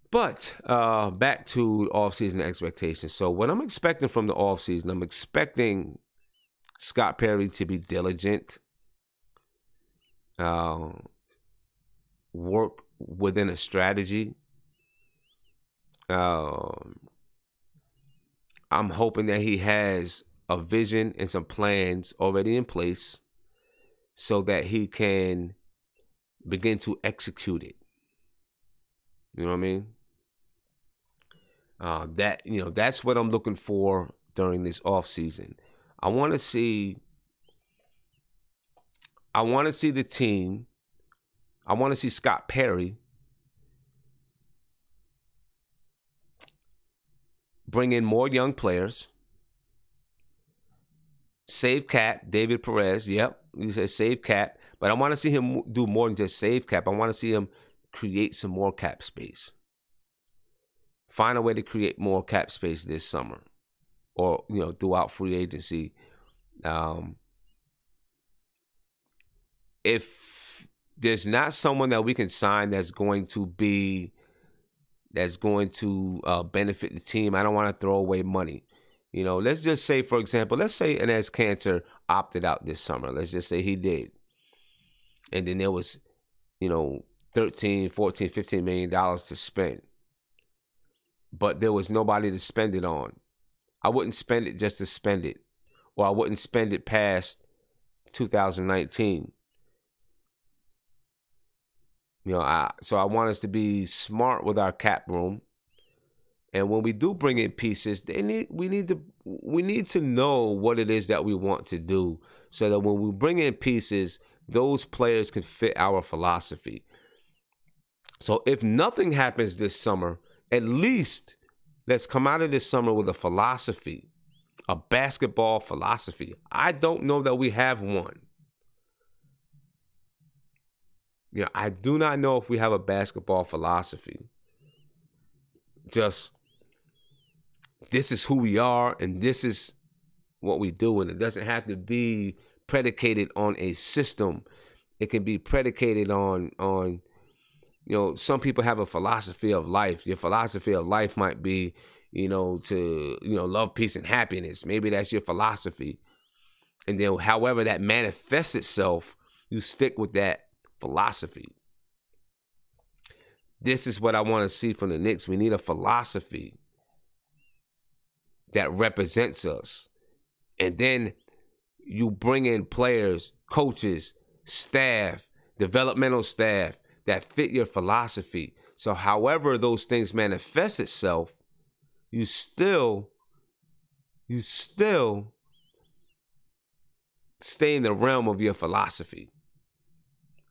But back to offseason expectations. So what I'm expecting from the offseason, I'm expecting Scott Perry to be diligent, work within a strategy. I'm hoping that he has a vision and some plans already in place so that he can begin to execute it. You know what I mean? That's what I'm looking for during this offseason. I want to see the team. I want to see Scott Perry bring in more young players. Save cap, David Perez. Yep, you said save cap. But I want to see him do more than just save cap. I want to see him create some more cap space. Find a way to create more cap space this summer or, throughout free agency. If there's not someone that we can sign that's going to benefit the team, I don't want to throw away money. Let's just say, for example, let's say Enes Kanter opted out this summer. Let's just say he did. And then there was, $13, $14, $15 million to spend. But there was nobody to spend it on. I wouldn't spend it just to spend it. Or I wouldn't spend it past 2019. So I want us to be smart with our cap room. And when we do bring in pieces, we need to know what it is that we want to do so that when we bring in pieces, those players can fit our philosophy. So if nothing happens this summer, at least let's come out of this summer with a philosophy, a basketball philosophy. I don't know that we have one. I do not know if we have a basketball philosophy. Just, this is who we are and this is what we do. And it doesn't have to be predicated on a system. It can be predicated on some people have a philosophy of life. Your philosophy of life might be, to love, peace, and happiness. Maybe that's your philosophy. And then however that manifests itself, you stick with that philosophy. This is what I want to see from the Knicks. We need a philosophy that represents us. And then you bring in players, coaches, staff, developmental staff that fit your philosophy. So however those things manifest itself, you still stay in the realm of your philosophy.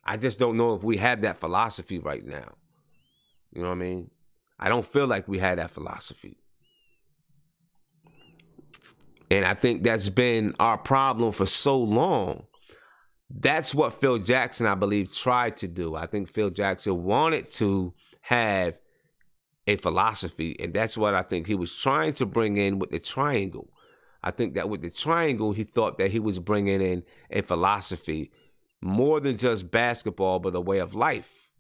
I just don't know if we have that philosophy right now. You know what I mean? I don't feel like we had that philosophy. And I think that's been our problem for so long. That's what Phil Jackson, I believe, tried to do. I think Phil Jackson wanted to have a philosophy, and that's what I think he was trying to bring in with the triangle. I think that with the triangle, he thought that he was bringing in a philosophy more than just basketball, but a way of life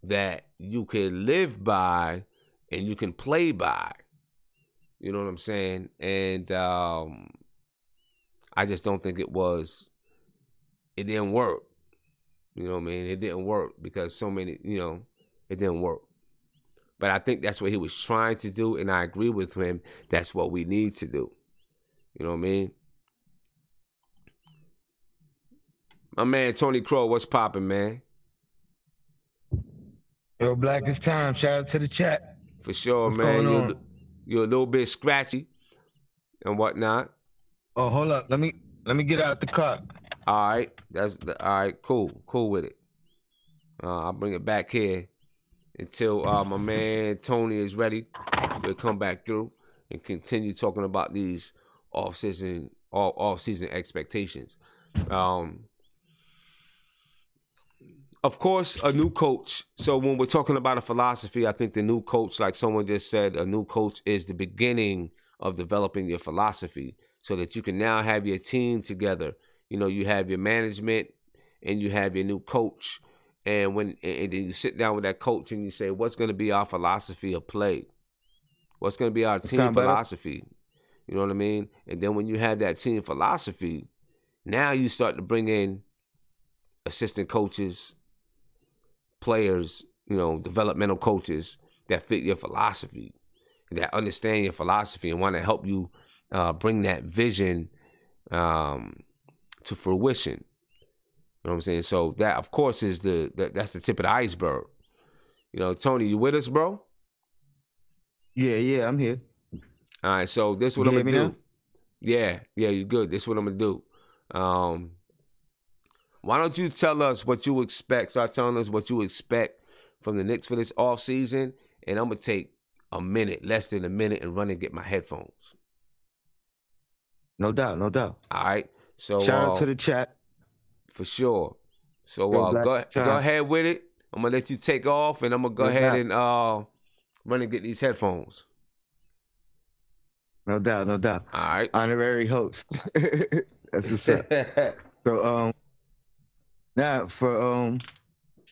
that you could live by and you can play by. You know what I'm saying? And I just don't think it didn't work. You know what I mean? It didn't work because so many, it didn't work. But I think that's what he was trying to do, and I agree with him. That's what we need to do. You know what I mean? My man Tony Crow, what's popping, man? Yo, Black, it's time. Shout out to the chat. For sure, What's man. going on? You're a little bit scratchy and whatnot. Oh, hold up. Let me get out the car. All right. All right. Cool with it. I'll bring it back here until my man Tony is ready. We'll come back through and continue talking about these off-season expectations. Of course, a new coach. So when we're talking about a philosophy, I think the new coach, like someone just said, a new coach is the beginning of developing your philosophy so that you can now have your team together. You know, you have your management and you have your new coach. And then you sit down with that coach and you say, what's going to be our philosophy of play? What's going to be our team philosophy? You know what I mean? And then when you have that team philosophy, now you start to bring in assistant coaches, players, developmental coaches that fit your philosophy, that understand your philosophy and want to help you bring that vision to fruition. You know what I'm saying? So that, of course, is that's the tip of the iceberg. Tony, you with us, bro? Yeah, I'm here. All right, so this is what I'm gonna do. Yeah, you good. This is what I'm gonna do. Why don't you tell us what you expect? Start telling us what you expect from the Knicks for this offseason, and I'm gonna take less than a minute, and run and get my headphones. No doubt. All right. So shout out to the chat. For sure. So go ahead with it. I'm gonna let you take off, and I'm gonna go ahead and run and get these headphones. No doubt. All right. Honorary host. That's what's up. So now for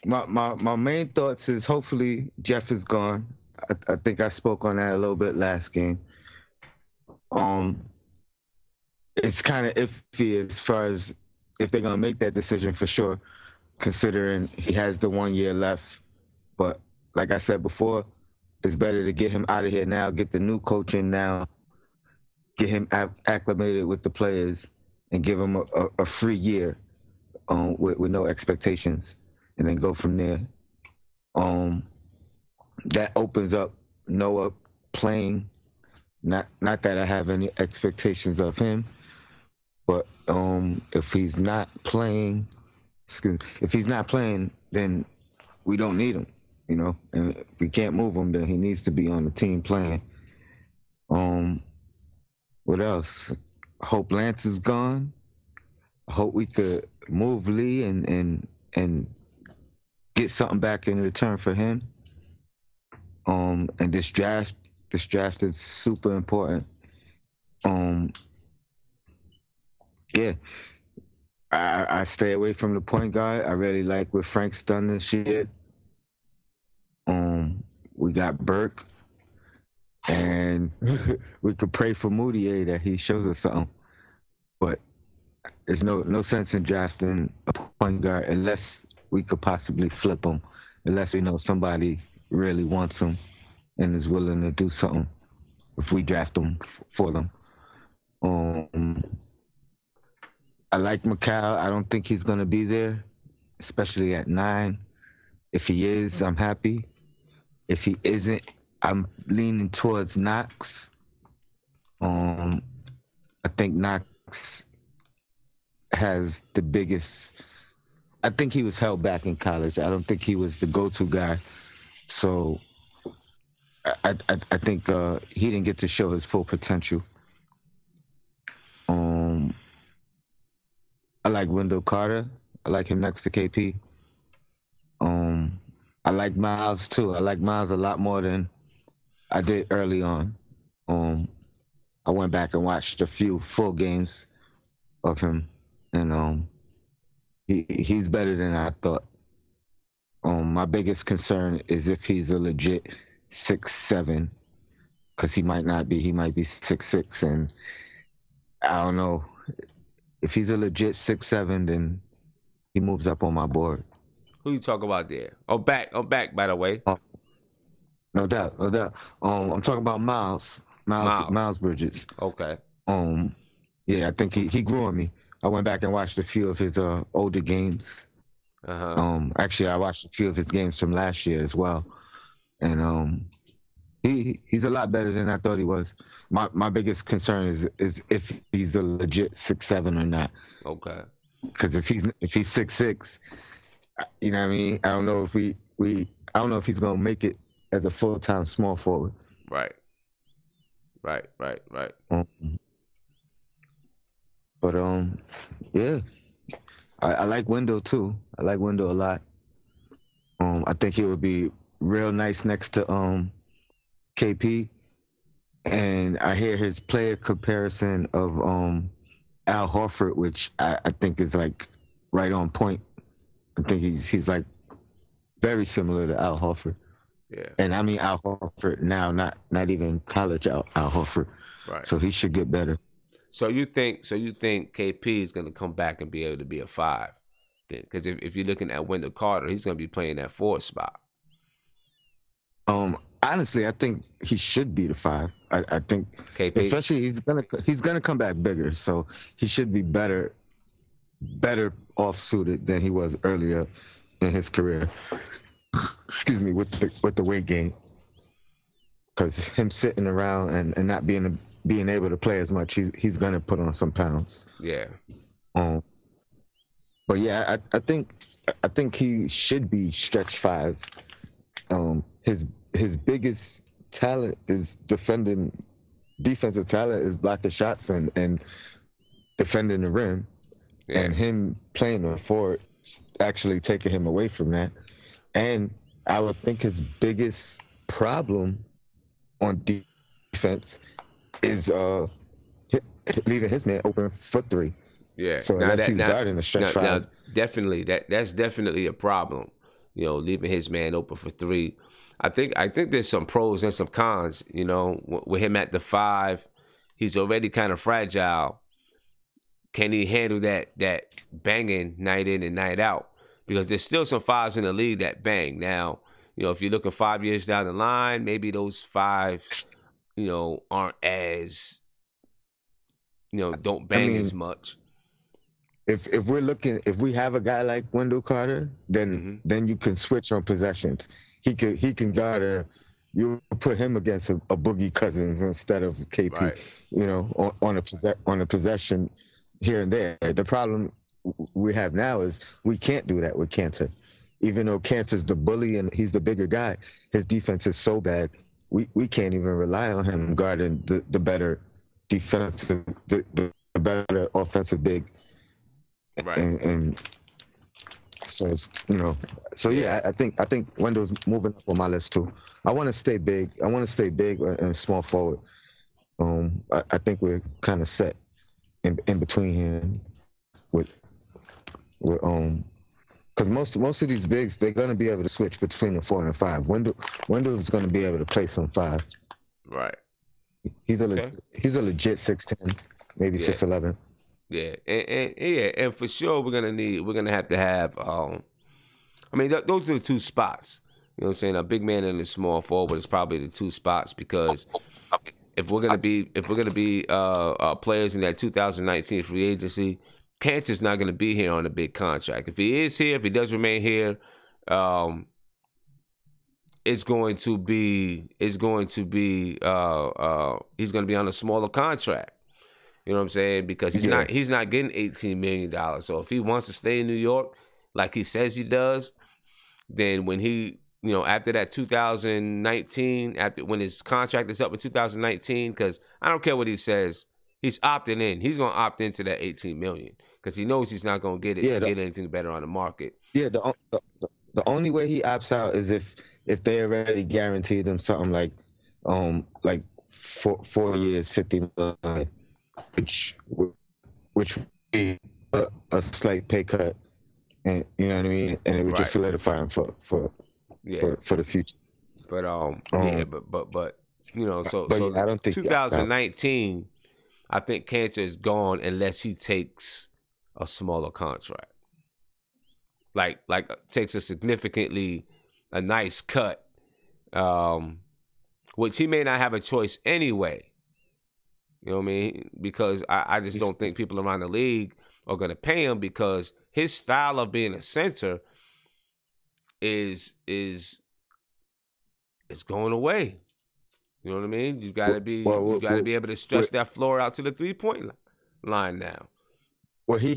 my main thoughts is hopefully Jeff is gone. I think I spoke on that a little bit last game. It's kind of iffy as far as if they're gonna make that decision for sure, considering he has the 1 year left. But like I said before, it's better to get him out of here now, get the new coach in now, get him acclimated with the players, and give him a free year with no expectations, and then go from there. That opens up Noah playing. Not that I have any expectations of him, but if he's not playing, then we don't need him, And if we can't move him, then he needs to be on the team playing. What else? I hope Lance is gone. I hope we could move Lee and get something back in return for him. And this draft is super important. Yeah. I stay away from the point guard. I really like what Frank's done this year. We got Burke, and we could pray for Moutier that he shows us something. But there's no sense in drafting a point guard unless we could possibly flip him, unless we know somebody really wants him and is willing to do something if we draft him for them. I like Mikal. I don't think he's going to be there, especially at 9. If he is, I'm happy. If he isn't, I'm leaning towards Knox. I think Knox has the biggest... I think he was held back in college. I don't think he was the go-to guy. So I think he didn't get to show his full potential. I like Wendell Carter. I like him next to KP. I like Miles too. I like Miles a lot more than I did early on. I went back and watched a few full games of him, and he's better than I thought. My biggest concern is if he's a legit 6'7", because he might not be. He might be 6'6", and I don't know if he's a legit 6'7", then he moves up on my board. Who you talk about there? I'm back. By the way. No doubt, no doubt. I'm talking about Miles Bridges. Okay. Yeah, I think he grew on me. I went back and watched a few of his older games. Actually, I watched a few of his games from last year as well, and he's a lot better than I thought he was. My biggest concern is if he's a legit 6'7" or not. Okay. Because if he's 6'6", you know what I mean. I don't know if I don't know if he's gonna make it as a full-time small forward. Right. But yeah, I like Wendell too. I like Wendell a lot. I think he would be real nice next to KP, and I hear his player comparison of Al Horford, which I think is like right on point. I think he's like very similar to Al Horford. Yeah. And I mean Al Horford now, not even college Al Horford. Right. So he should get better. So you think KP is going to come back and be able to be a 5? Because if you're looking at Wendell Carter, he's going to be playing that 4 spot. Honestly, I think he should be the 5. I think KP, especially he's gonna come back bigger, so he should be better off suited than he was earlier in his career. Excuse me, with the weight gain, because him sitting around and not being able to play as much, he's gonna put on some pounds. Yeah. But yeah, I think he should be stretch 5. His biggest talent is defensive talent is blocking shots and defending the rim. Yeah. And him playing the forward actually taking him away from that. And I would think his biggest problem on defense is leaving his man open for 3. Yeah. So unless he's guarding the stretch 5. Now, definitely, that's definitely a problem. Leaving his man open for 3. I think there's some pros and some cons. With him at the 5, he's already kind of fragile. Can he handle that banging night in and night out? Because there's still some 5s in the league that bang. Now, if you're looking 5 years down the line, maybe those 5s, aren't as, don't bang as much. If we have a guy like Wendell Carter, then you can switch on possessions. He can guard you put him against a Boogie Cousins instead of KP, right. On a possession here and there. The problem we have now is we can't do that with Cantor. Even though Cantor's the bully and he's the bigger guy, his defense is so bad, we can't even rely on him guarding the better defensive, the better offensive big. Right. And so it's, yeah, I think Wendell's moving up on my list too. I want to stay big. I want to stay big and small forward. I think we're kind of set in between here with because most of these bigs, they're gonna be able to switch between the 4 and the 5. Wendell's gonna be able to play some 5. Right. He's a legit 6'10", maybe 6'11". Yeah, and for sure we're gonna have to have. Those are the 2 spots. You know what I'm saying? A big man and a small forward is probably the 2 spots, because if we're gonna be players in that 2019 free agency, Cantor's not gonna be here on a big contract. If he is here, if he does remain here, he's going to be on a smaller contract. You know what I'm saying? Because he's not getting $18 million. So if he wants to stay in New York, like he says he does, then when he, after that 2019, when his contract is up in 2019, because I don't care what he says, he's opting in. He's going to opt into that $18 million because he knows he's not going to get anything better on the market. Yeah, the only way he opts out is if they already guaranteed him something like 4 years, $50 million. Which would be a slight pay cut, and you know what I mean, and it would just solidify him for the future. But yeah, but you know, so But yeah, I don't think 2019, I think Cantor is gone unless he takes a smaller contract. Like takes a nice cut, which he may not have a choice anyway. You know what I mean? Because I just don't think people around the league are going to pay him because his style of being a center is going away. You know what I mean? You got to be able to stretch that floor out to the 3-point line now. What he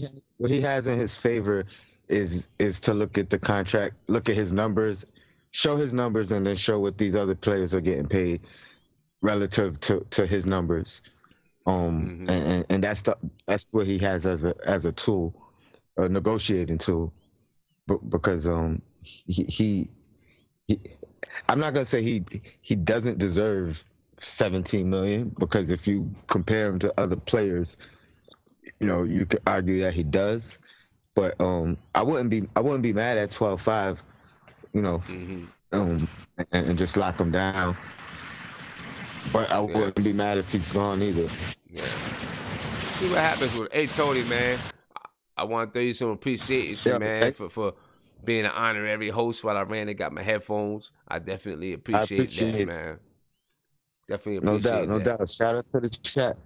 has in his favor is to look at the contract, look at his numbers, show his numbers, and then show what these other players are getting paid relative to his numbers. And that's what he has as a tool, a negotiating tool, because he I'm not gonna say he doesn't deserve $17 million, because if you compare him to other players, you know, you could argue that he does, but I wouldn't be mad at 12.5, you know, and just lock him down. But I wouldn't be mad if he's gone either. Yeah. See what happens with. Hey, Tony, man, I want to throw you some appreciation, man, for being an honorary host while I ran and got my headphones. I definitely appreciate that, man. Definitely appreciate no doubt. Shout out to the chat.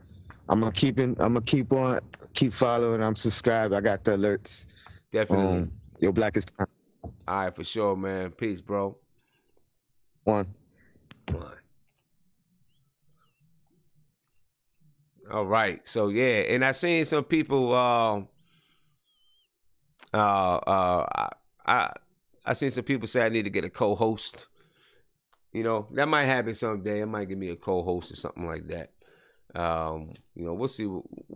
I'm gonna keep following. I'm subscribed. I got the alerts. Definitely. Your Black is time. All right, for sure, man. Peace, bro. One. All right. So yeah, and I seen some people. I seen some people say I need to get a co-host. You know, that might happen someday. It might give me a co-host or something like that. You know, we'll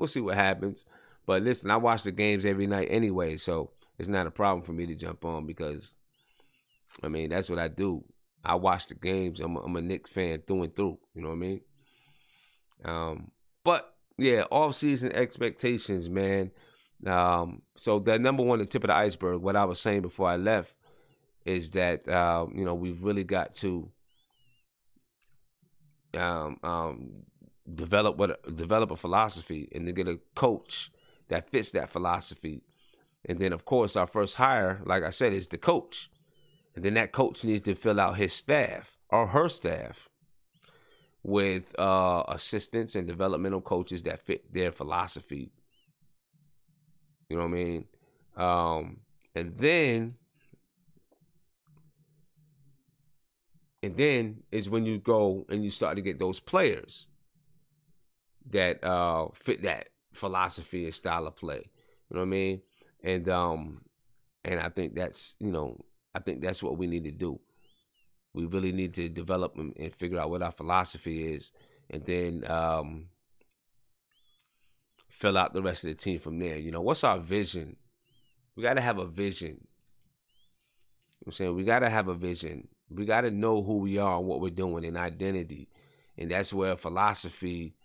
see what happens. But listen, I watch the games every night anyway, so it's not a problem for me to jump on because, I mean, that's what I do. I watch the games. I'm a Knicks fan through and through. You know what I mean? But yeah, off-season expectations, man. So the number one, the tip of the iceberg, what I was saying before I left, is that you know, we've really got to develop a philosophy and to get a coach that fits that philosophy. And then, of course, our first hire, like I said, is the coach. And then that coach needs to fill out his staff or her staff with assistants and developmental coaches that fit their philosophy. You know what I mean? And then is when you go and you start to get those players that fit that philosophy and style of play. You know what I mean? And I think that's, you know, I think that's what we need to do. We really need to develop and figure out what our philosophy is, and then fill out the rest of the team from there. You know, what's our vision? We got to have a vision. You know what I'm saying? We got to have a vision. We got to know who we are and what we're doing and identity. And that's where philosophy,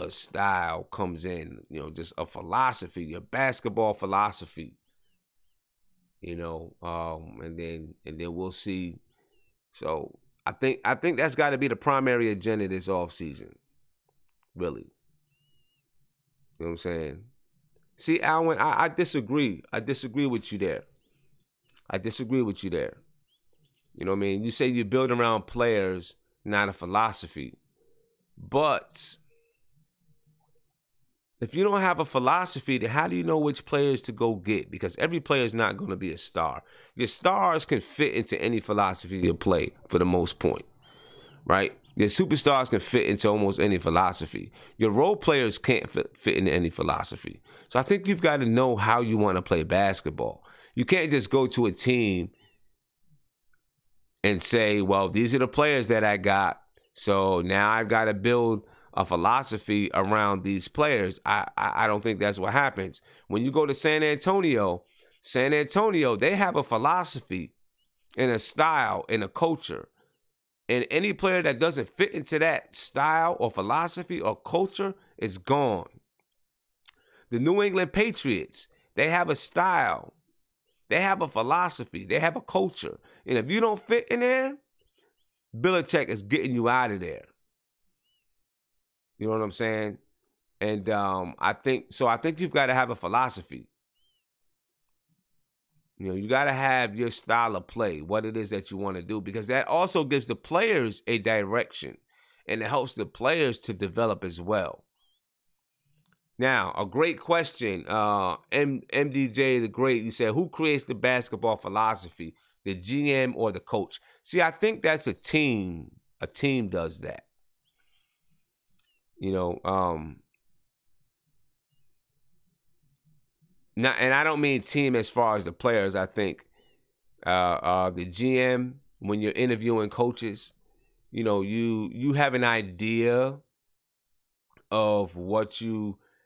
style comes in. You know, just a philosophy, your basketball philosophy. You know, and then we'll see. So I think that's got to be the primary agenda this offseason. Really. You know what I'm saying? See, Alwyn, I disagree. I disagree with you there. You know what I mean? You say you build around players, not a philosophy. But if you don't have a philosophy, then how do you know which players to go get? Because every player is not going to be a star. Your stars can fit into any philosophy you play for the most point, right? Your superstars can fit into almost any philosophy. Your role players can't fit into any philosophy. So I think you've got to know how you want to play basketball. You can't just go to a team and say, well, these are the players that I got, so now I've got to build a philosophy around these players. I don't think that's what happens. When you go to San Antonio, they have a philosophy and a style and a culture. And any player that doesn't fit into that style or philosophy or culture is gone. The New England Patriots, they have a style. They have a philosophy. They have a culture. And if you don't fit in there, Belichick is getting you out of there. You know what I'm saying? And I think you've got to have a philosophy. You know, you got to have your style of play, what it is that you want to do, because that also gives the players a direction, and it helps the players to develop as well. Now, a great question, MDJ the Great, you said, who creates the basketball philosophy, the GM or the coach? See, I think that's a team. A team does that. You know, now, and I don't mean team as far as the players. I think the GM, when you're interviewing coaches, you know, you have an idea of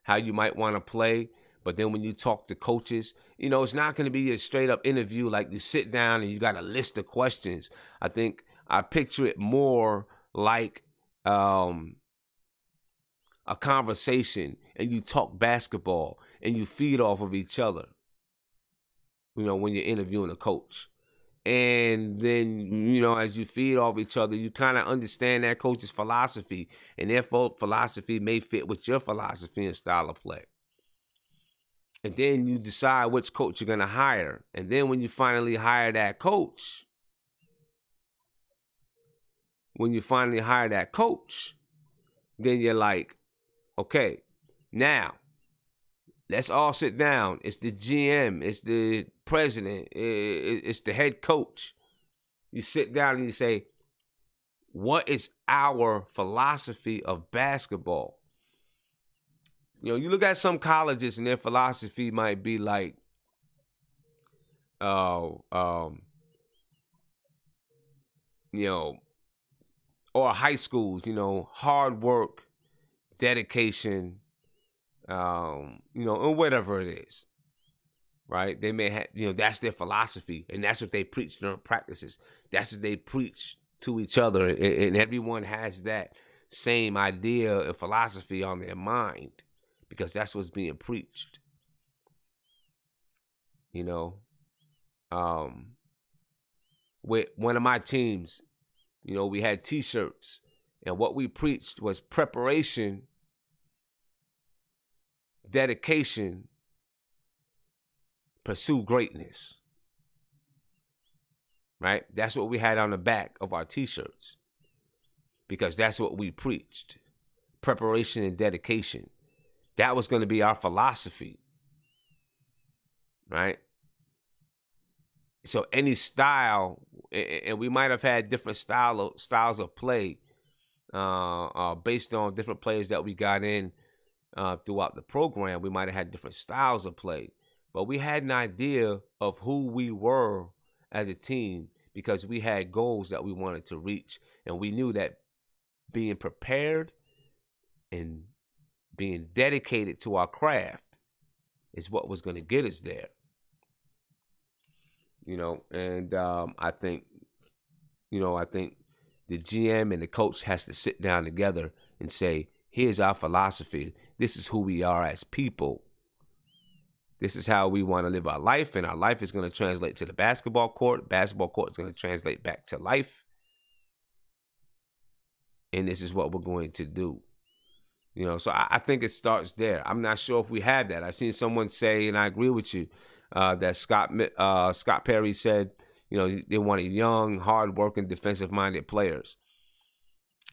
how you might want to play, but then when you talk to coaches, you know, it's not going to be a straight up interview like you sit down and you got a list of questions. I think I picture it more like a conversation, and you talk basketball and you feed off of each other, you know, when you're interviewing a coach. And then, you know, as you feed off each other, you kind of understand that coach's philosophy, and their philosophy may fit with your philosophy and style of play. And then you decide which coach you're going to hire. And then when you finally hire that coach, then you're like, okay, now let's all sit down. It's the GM, it's the president, it's the head coach. You sit down and you say, what is our philosophy of basketball? You know, you look at some colleges and their philosophy might be like, you know, or high schools, you know, hard work, dedication, you know, and whatever it is, right? They may have, you know, that's their philosophy, and that's what they preach during practices. That's what they preach to each other, and everyone has that same idea and philosophy on their mind because that's what's being preached. You know, with one of my teams, you know, we had T-shirts, and what we preached was preparation, dedication, pursue greatness. Right? That's what we had on the back of our T-shirts because that's what we preached. Preparation and dedication. That was going to be our philosophy. Right? So any style, and we might have had different styles of play based on different players that we got in throughout the program. We might have had different styles of play, but we had an idea of who we were as a team because we had goals that we wanted to reach, and we knew that being prepared and being dedicated to our craft is what was going to get us there. You know, and I think the GM and the coach has to sit down together and say, here's our philosophy. This is who we are as people. This is how we want to live our life, and our life is going to translate to the basketball court. Basketball court is going to translate back to life. And this is what we're going to do. You know, so I think it starts there. I'm not sure if we have that. I seen someone say, and I agree with you, that Scott Perry said, you know, they wanted young, hard-working, defensive-minded players.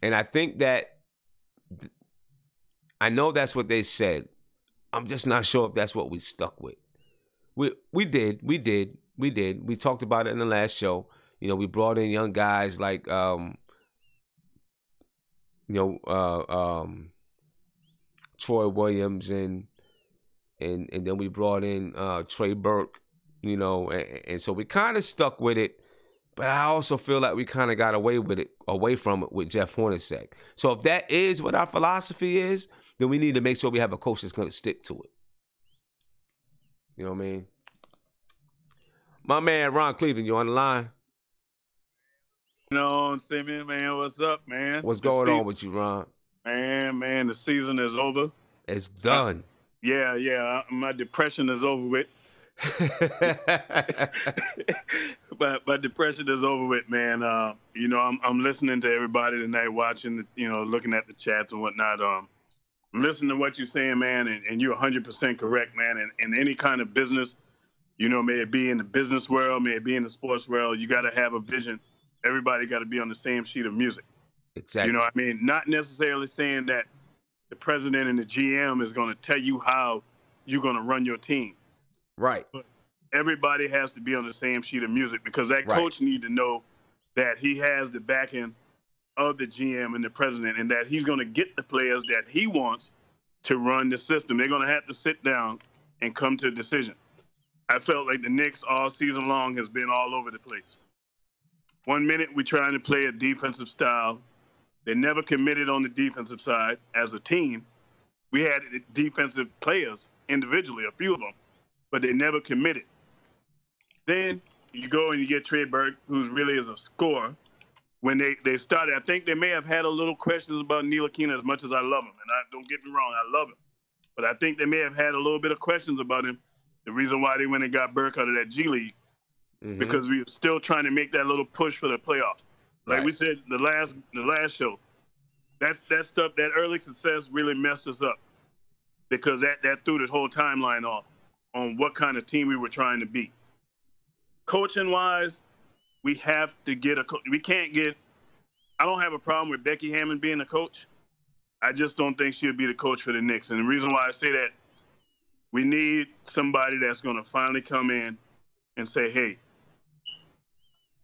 And I think that, I know that's what they said. I'm just not sure if that's what we stuck with. We did. We talked about it in the last show. You know, we brought in young guys like, Troy Williams and then we brought in Trey Burke, you know, and so we kind of stuck with it, but I also feel like we kind of got away from it with Jeff Hornacek. So if that is what our philosophy is, then we need to make sure we have a coach that's going to stick to it. You know what I mean? My man, Ron Cleveland, you on the line? No, Simeon, man, what's up, man? What's going on with you, Ron? Man, the season is over. It's done. Yeah, my depression is over with. but depression is over with, man. You know, I'm listening to everybody tonight, watching, you know, looking at the chats and whatnot. I'm listening to what you're saying, man, and you're 100% correct, man. And in any kind of business, you know, may it be in the business world, may it be in the sports world, you got to have a vision. Everybody got to be on the same sheet of music. Exactly. You know what I mean? Not necessarily saying that the president and the GM is going to tell you how you're going to run your team. Right. But everybody has to be on the same sheet of music, because that Right. coach need to know that he has the backing of the GM and the president, and that he's going to get the players that he wants to run the system. They're going to have to sit down and come to a decision. I felt like the Knicks all season long has been all over the place. 1 minute we're trying to play a defensive style. They never committed on the defensive side as a team. We had defensive players individually, a few of them, but they never committed. Then you go and you get Trey Burke, who's really is a scorer. When they started, I think they may have had a little questions about Neil Aquino, as much as I love him. And don't get me wrong, I love him. But I think they may have had a little bit of questions about him. The reason why they went and got Burke out of that G League, because we were still trying to make that little push for the playoffs. Like we said the last show, that stuff, that early success really messed us up, because that threw this whole timeline off on what kind of team we were trying to be. Coaching wise, we have to get a coach. We can't get. I don't have a problem with Becky Hammond being a coach. I just don't think she'll be the coach for the Knicks. And the reason why I say that, we need somebody that's going to finally come in and say, hey,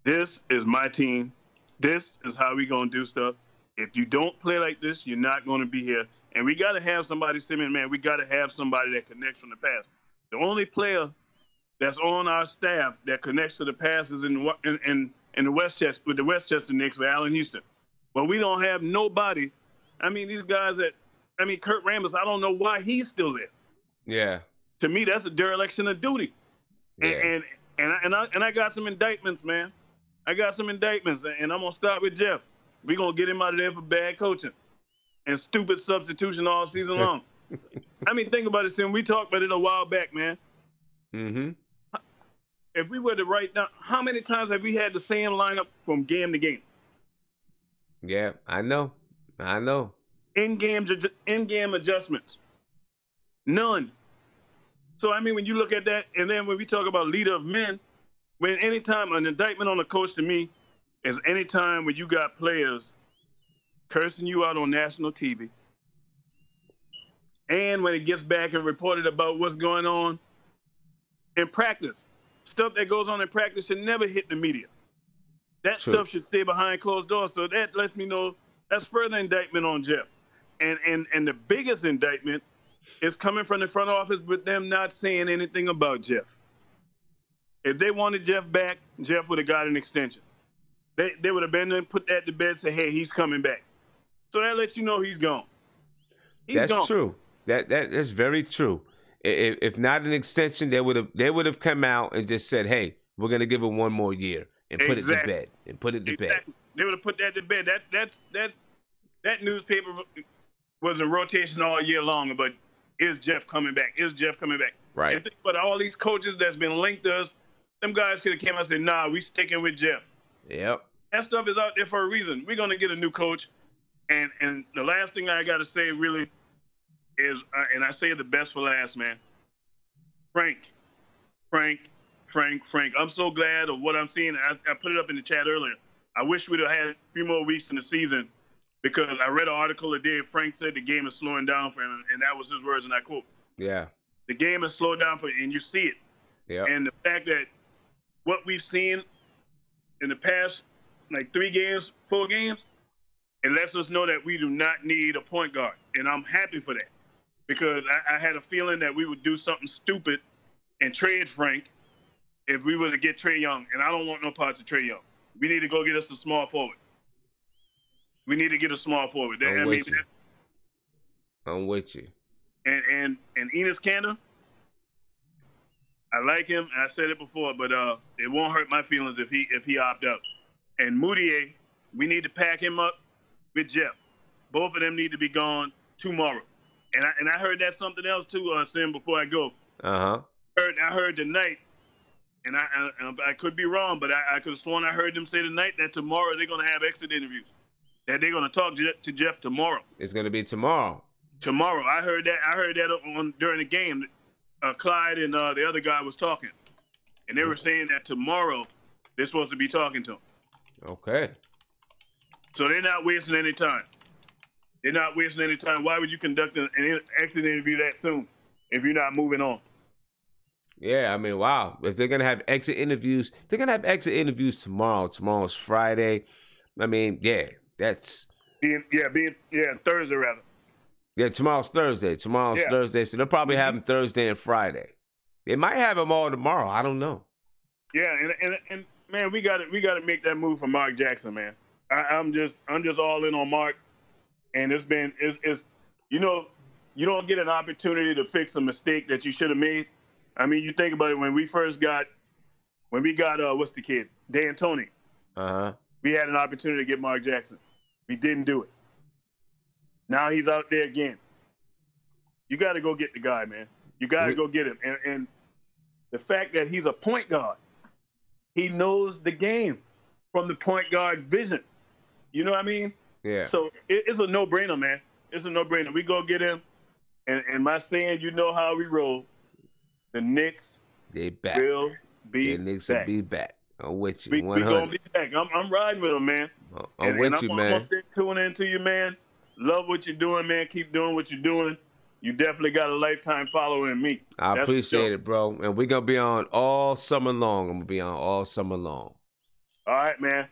this is my team. This is how we going to do stuff. If you don't play like this, you're not going to be here. And we got to have somebody, Simeon, man, we got to have somebody that connects from the past. The only player that's on our staff that connects to the past is in the Westchester, with the Westchester Knicks, with Allen Houston. But we don't have nobody. I mean, these guys Kurt Rambis, I don't know why he's still there. Yeah. To me, that's a dereliction of duty. Yeah. And I got some indictments, man. I got some indictments, and I'm gonna start with Jeff. We're gonna get him out of there for bad coaching and stupid substitution all season long. I mean, think about it, Sim. We talked about it a while back, man. Mm-hmm. If we were to write down, how many times have we had the same lineup from game to game? Yeah, I know. In-game adjustments. None. So, I mean, when you look at that, and then when we talk about leader of men, when anytime an indictment on a coach to me is anytime when you got players cursing you out on national TV, and when it gets back and reported about what's going on in practice, stuff that goes on in practice should never hit the media. That True. stuff should stay behind closed doors. So that lets me know that's further indictment on Jeff. And the biggest indictment is coming from the front office with them not saying anything about Jeff. If they wanted Jeff back, Jeff would have got an extension. They would have been there, put that to bed, and say, hey, he's coming back. So that lets you know he's gone. That's gone. True. That's very true. If not an extension, they would have come out and just said, hey, we're gonna give it one more year and put it to bed. They would have put that to bed. That newspaper was in rotation all year long about, is Jeff coming back? Is Jeff coming back? Right. And think about all these coaches that's been linked to us. Them guys could have came out and said, nah, we sticking with Jeff. Yep. That stuff is out there for a reason. We're going to get a new coach. And the last thing I got to say really is, and I say the best for last, man, Frank. I'm so glad of what I'm seeing. I put it up in the chat earlier. I wish we'd have had a few more weeks in the season, because I read an article today. Frank said the game is slowing down for him, and that was his words, and I quote. Yeah. The game has slowed down for you, and you see it. Yeah. And the fact that what we've seen in the past, like 4 games, it lets us know that we do not need a point guard. And I'm happy for that, because I had a feeling that we would do something stupid and trade Frank if we were to get Trae Young. And I don't want no parts of Trae Young. We need to go get us a small forward. We need to get a small forward. I'm with you. And Enes Kanter, I like him. I said it before, but it won't hurt my feelings if he opt out. And Moutier, we need to pack him up with Jeff. Both of them need to be gone tomorrow. And I heard that something else too, Sim, before I go. Uh-huh. I heard tonight, and I could be wrong, but I could have sworn I heard them say tonight that tomorrow they're going to have exit interviews. That they're going to talk to Jeff tomorrow. It's going to be tomorrow. Tomorrow, I heard that during the game. Clyde and the other guy was talking, and they were saying that tomorrow they're supposed to be talking to him. Okay. So they're not wasting any time. They're not wasting any time. Why would you conduct an exit interview that soon if you're not moving on? Yeah, I mean, wow. If they're going to have exit interviews, they're going to have exit interviews tomorrow. Tomorrow's Friday. I mean, yeah, that's... Thursday, rather. Yeah, tomorrow's Thursday. Thursday, so they'll probably have them Thursday and Friday. They might have them all tomorrow. I don't know. Yeah, and man, we got to make that move for Mark Jackson, man. I'm just all in on Mark, and it's you don't get an opportunity to fix a mistake that you should have made. I mean, you think about it when we got what's the kid, D'Antoni. We had an opportunity to get Mark Jackson. We didn't do it. Now he's out there again. You got to go get the guy, man. You got to go get him. And the fact that he's a point guard, he knows the game from the point guard vision. You know what I mean? Yeah. So it's a no-brainer, man. It's a no-brainer. We go get him. And my saying, you know how we roll. The Knicks will be back. The Knicks will be back. I'm with you. We going to be back. I'm riding with them, man. I'm with you, man. I'm going to stay tuning into you, man. Love what you're doing, man. Keep doing what you're doing. You definitely got a lifetime follower in me. I appreciate it, bro. And we're going to be on all summer long. I'm going to be on all summer long. All right, man.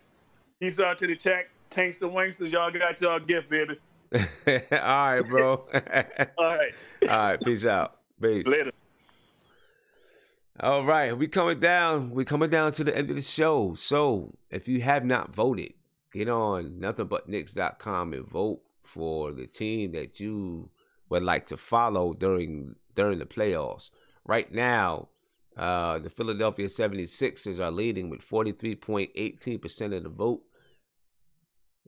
Peace out to the chat. Tanks the Wanksters. Y'all got y'all gift, baby. All right, bro. All right. All right. Peace out. Peace. Later. All right. We coming down to the end of the show. So if you have not voted, get on nothingbutnicks.com and vote for the team that you would like to follow during the playoffs. Right now, the Philadelphia 76ers are leading with 43.18% of the vote.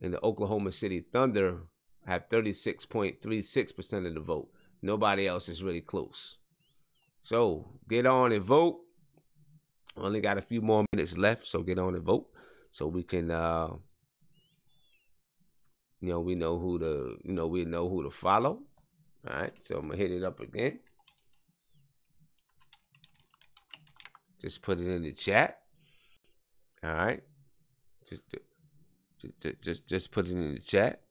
And the Oklahoma City Thunder have 36.36% of the vote. Nobody else is really close. So get on and vote. Only got a few more minutes left, so get on and vote so we can we know who to follow. All right, so I'm gonna hit it up again. Just put it in the chat. All right, just put it in the chat.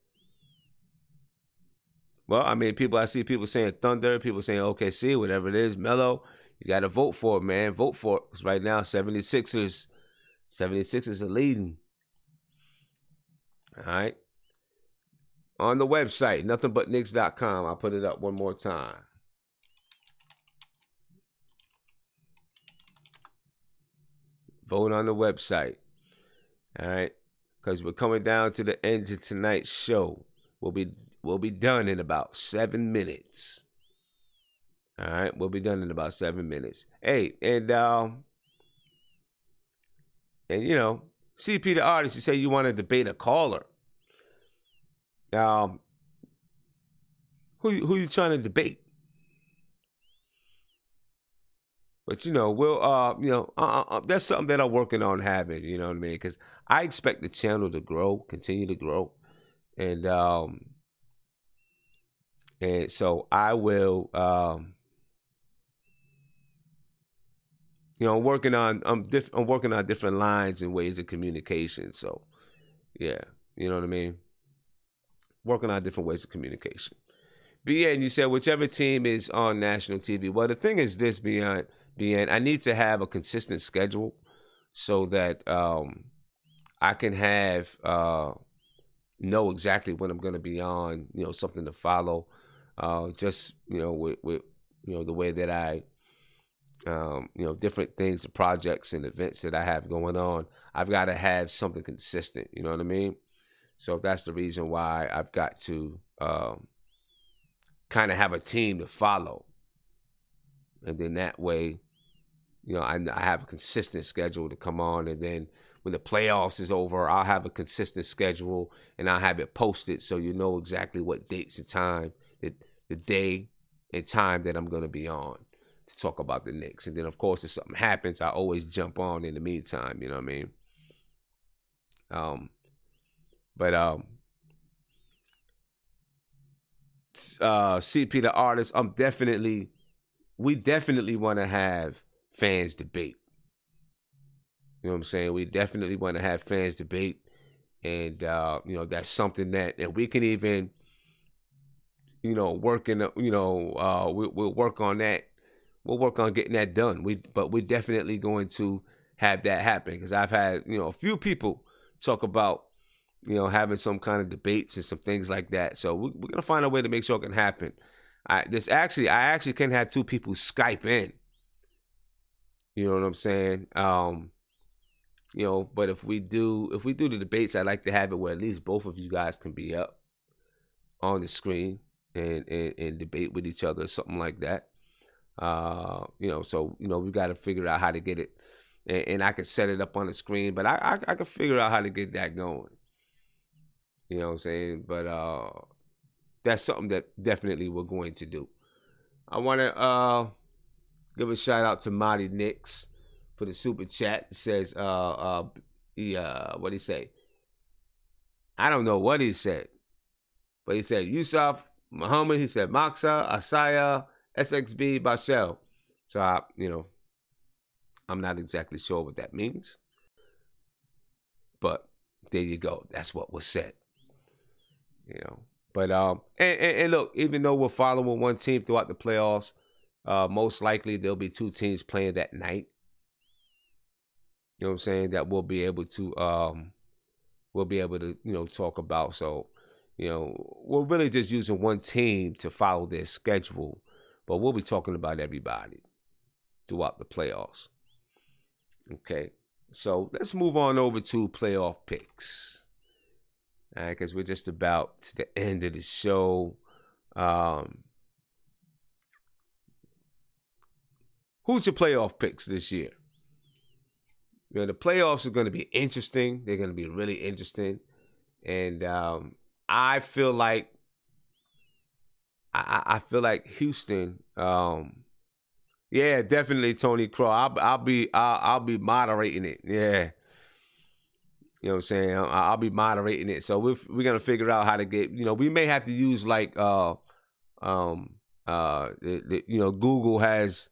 Well, I mean, I see people saying Thunder, people saying OKC, whatever it is, Melo. You got to vote for it, man. Vote for it, because right now 76ers are leading. All right. On the website, nothingbutnicks.com. I'll put it up one more time. Vote on the website. All right. Because we're coming down to the end of tonight's show. We'll be done in about 7 minutes. All right. We'll be done in about 7 minutes. Hey, and CP the artist, you say you want to debate a caller. Who you trying to debate? But we'll that's something that I'm working on having. You know what I mean? Because I expect the channel to grow, continue to grow, and so I will. I'm working on different lines and ways of communication. So yeah, you know what I mean. Working on different ways of communication. But yeah, and you said whichever team is on national TV. Well, the thing is this, BN, I need to have a consistent schedule so that I can have know exactly when I'm going to be on, something to follow. With the way that I, different things, projects and events that I have going on. I've got to have something consistent. You know what I mean? So that's the reason why I've got to kind of have a team to follow. And then that way, I have a consistent schedule to come on. And then when the playoffs is over, I'll have a consistent schedule and I'll have it posted so you know exactly what dates and time, the day and time that I'm going to be on. to talk about the Knicks. And then, of course, if something happens, I always jump on in the meantime. You know what I mean? CP the artist, we definitely want to have fans debate. You know what I'm saying? We definitely want to have fans debate. And, that's something that, and we can even, work in, we'll work on that. We'll work on getting that done. But we're definitely going to have that happen, because I've had, a few people talk about, having some kind of debates and some things like that. So we're going to find a way to make sure it can happen. I actually can have two people Skype in. You know what I'm saying? But if we do the debates, I'd like to have it where at least both of you guys can be up on the screen and debate with each other or something like that. So we got to figure out how to get it, and I could set it up on the screen, but I could figure out how to get that going. You know what I'm saying? But that's something that definitely we're going to do. I want to give a shout out to Marty Knicks for the super chat. It says, what'd he say? I don't know what he said, but he said Yusuf Muhammad. He said Maxa, Asaya, SXB, Bashel. So I'm not exactly sure what that means, but there you go. That's what was said. But and look, even though we're following one team throughout the playoffs, most likely there'll be two teams playing that night. You know what I'm saying? That we'll be able to talk about. So, we're really just using one team to follow their schedule, but we'll be talking about everybody throughout the playoffs. Okay, so let's move on over to playoff picks. All right, because we're just about to the end of the show. Who's your playoff picks this year? The playoffs are going to be interesting. They're going to be really interesting. And I feel like Houston. Yeah, definitely Tony Crow. I'll be moderating it. Yeah. You know what I'm saying? I'll be moderating it. So we're gonna figure out how to get. We may have to use like Google has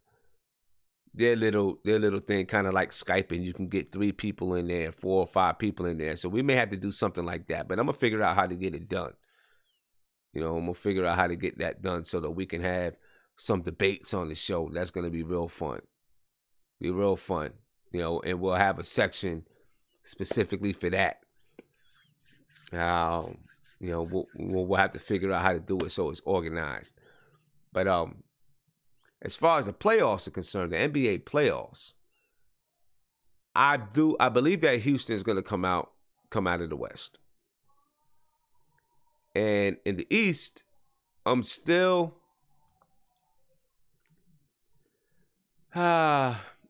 their little thing, kind of like Skype, and you can get 3 people in there, 4 or 5 people in there. So we may have to do something like that. But I'm gonna figure out how to get it done. I'm gonna figure out how to get that done so that we can have some debates on the show. That's gonna be real fun. Be real fun. And we'll have a section specifically for that. We'll have to figure out how to do it so it's organized. But as far as the playoffs are concerned, the NBA playoffs, I believe that Houston is going to come out of the West. And in the East, I'm still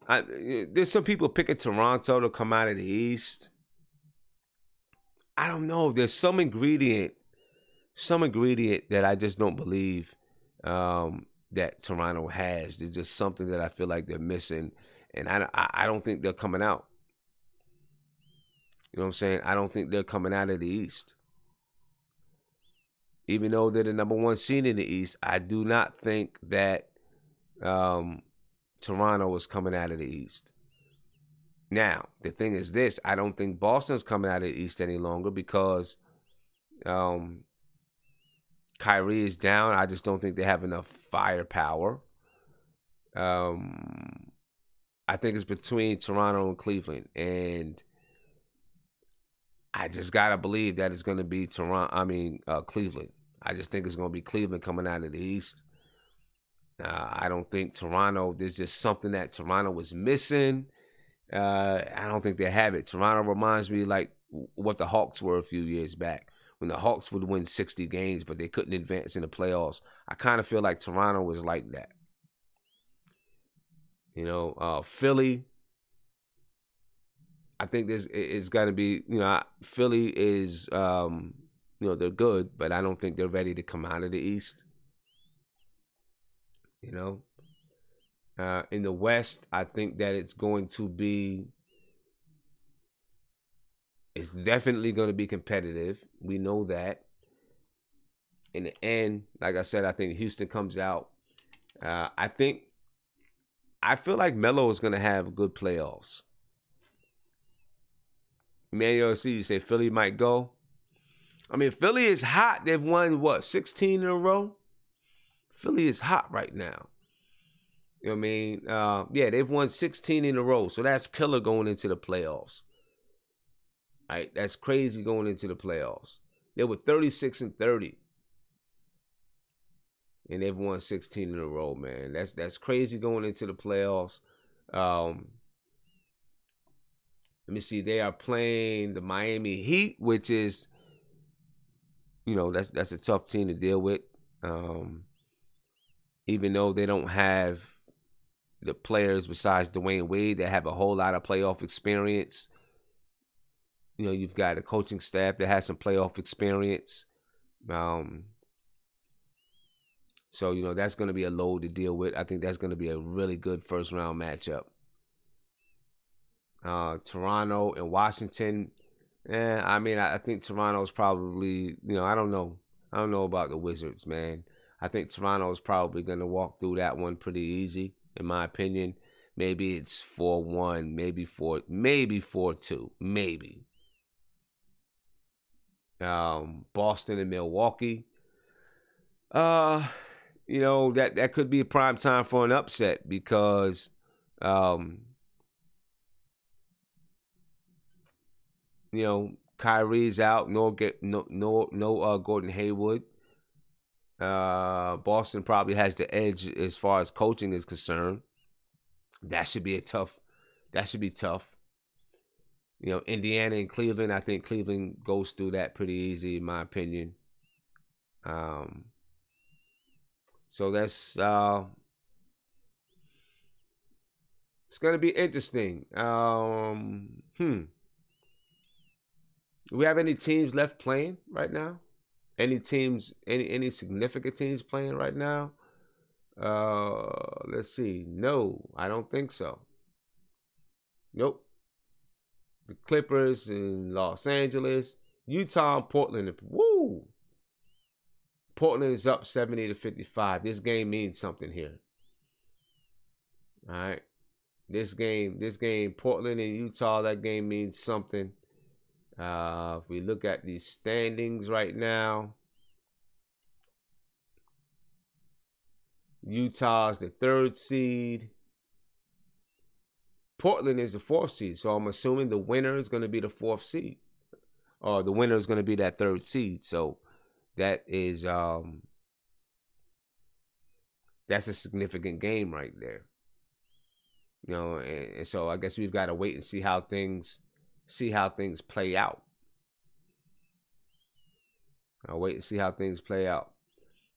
there's some people picking Toronto to come out of the East. I don't know. There's some ingredient that I just don't believe that Toronto has. There's just something that I feel like they're missing, and I don't think they're coming out. You know what I'm saying? I don't think they're coming out of the East. Even though they're the number 1 seed in the East, I do not think that Toronto is coming out of the East. Now, the thing is this. I don't think Boston's coming out of the East any longer because Kyrie is down. I just don't think they have enough firepower. I think it's between Toronto and Cleveland. And I just got to believe that it's going to be Cleveland. I just think it's going to be Cleveland coming out of the East. I don't think Toronto, there's just something that Toronto was missing. I don't think they have it. Toronto reminds me like what the Hawks were a few years back, when the Hawks would win 60 games, but they couldn't advance in the playoffs. I kind of feel like Toronto was like that. Philly, I think it's got to be, Philly is, they're good, but I don't think they're ready to come out of the East. In the West, I think that it's definitely going to be competitive. We know that. In the end, like I said, I think Houston comes out. I feel like Melo is going to have good playoffs. Emmanuel, you say Philly might go. I mean, Philly is hot. They've won, 16 in a row? Philly is hot right now. You know what I mean? Yeah, they've won 16 in a row. So that's killer going into the playoffs. All right, that's crazy going into the playoffs. They were 36-30. And they've won 16 in a row, man. That's crazy going into the playoffs. Let me see. They are playing the Miami Heat, which is, that's a tough team to deal with. Even though they don't have the players besides Dwayne Wade that have a whole lot of playoff experience. You've got a coaching staff that has some playoff experience. So, that's going to be a load to deal with. I think that's going to be a really good first-round matchup. Toronto and Washington. I think Toronto's probably, I don't know. I don't know about the Wizards, man. I think Toronto's probably going to walk through that one pretty easy, in my opinion. Maybe it's 4-1, maybe 4-2, maybe. Boston and Milwaukee. That could be a prime time for an upset because Kyrie's out, no Gordon Hayward. Boston probably has the edge as far as coaching is concerned. That should be tough. Indiana and Cleveland, I think Cleveland goes through that pretty easy, in my opinion. So that's it's gonna be interesting. Do we have any teams left playing right now? Any teams, any significant teams playing right now? Let's see. No, I don't think so. Nope. The Clippers in Los Angeles, Utah, and Portland. Woo! Portland is up 70-55. This game means something here. All right. This game, Portland and Utah, that game means something. If we look at these standings right now, Utah is the 3rd seed. Portland is the 4th seed. So I'm assuming the winner is going to be the 4th seed. Or the winner is going to be that 3rd seed. So that is that's a significant game right there. And so I guess we've got to wait and see how things play out. I'll wait and see how things play out.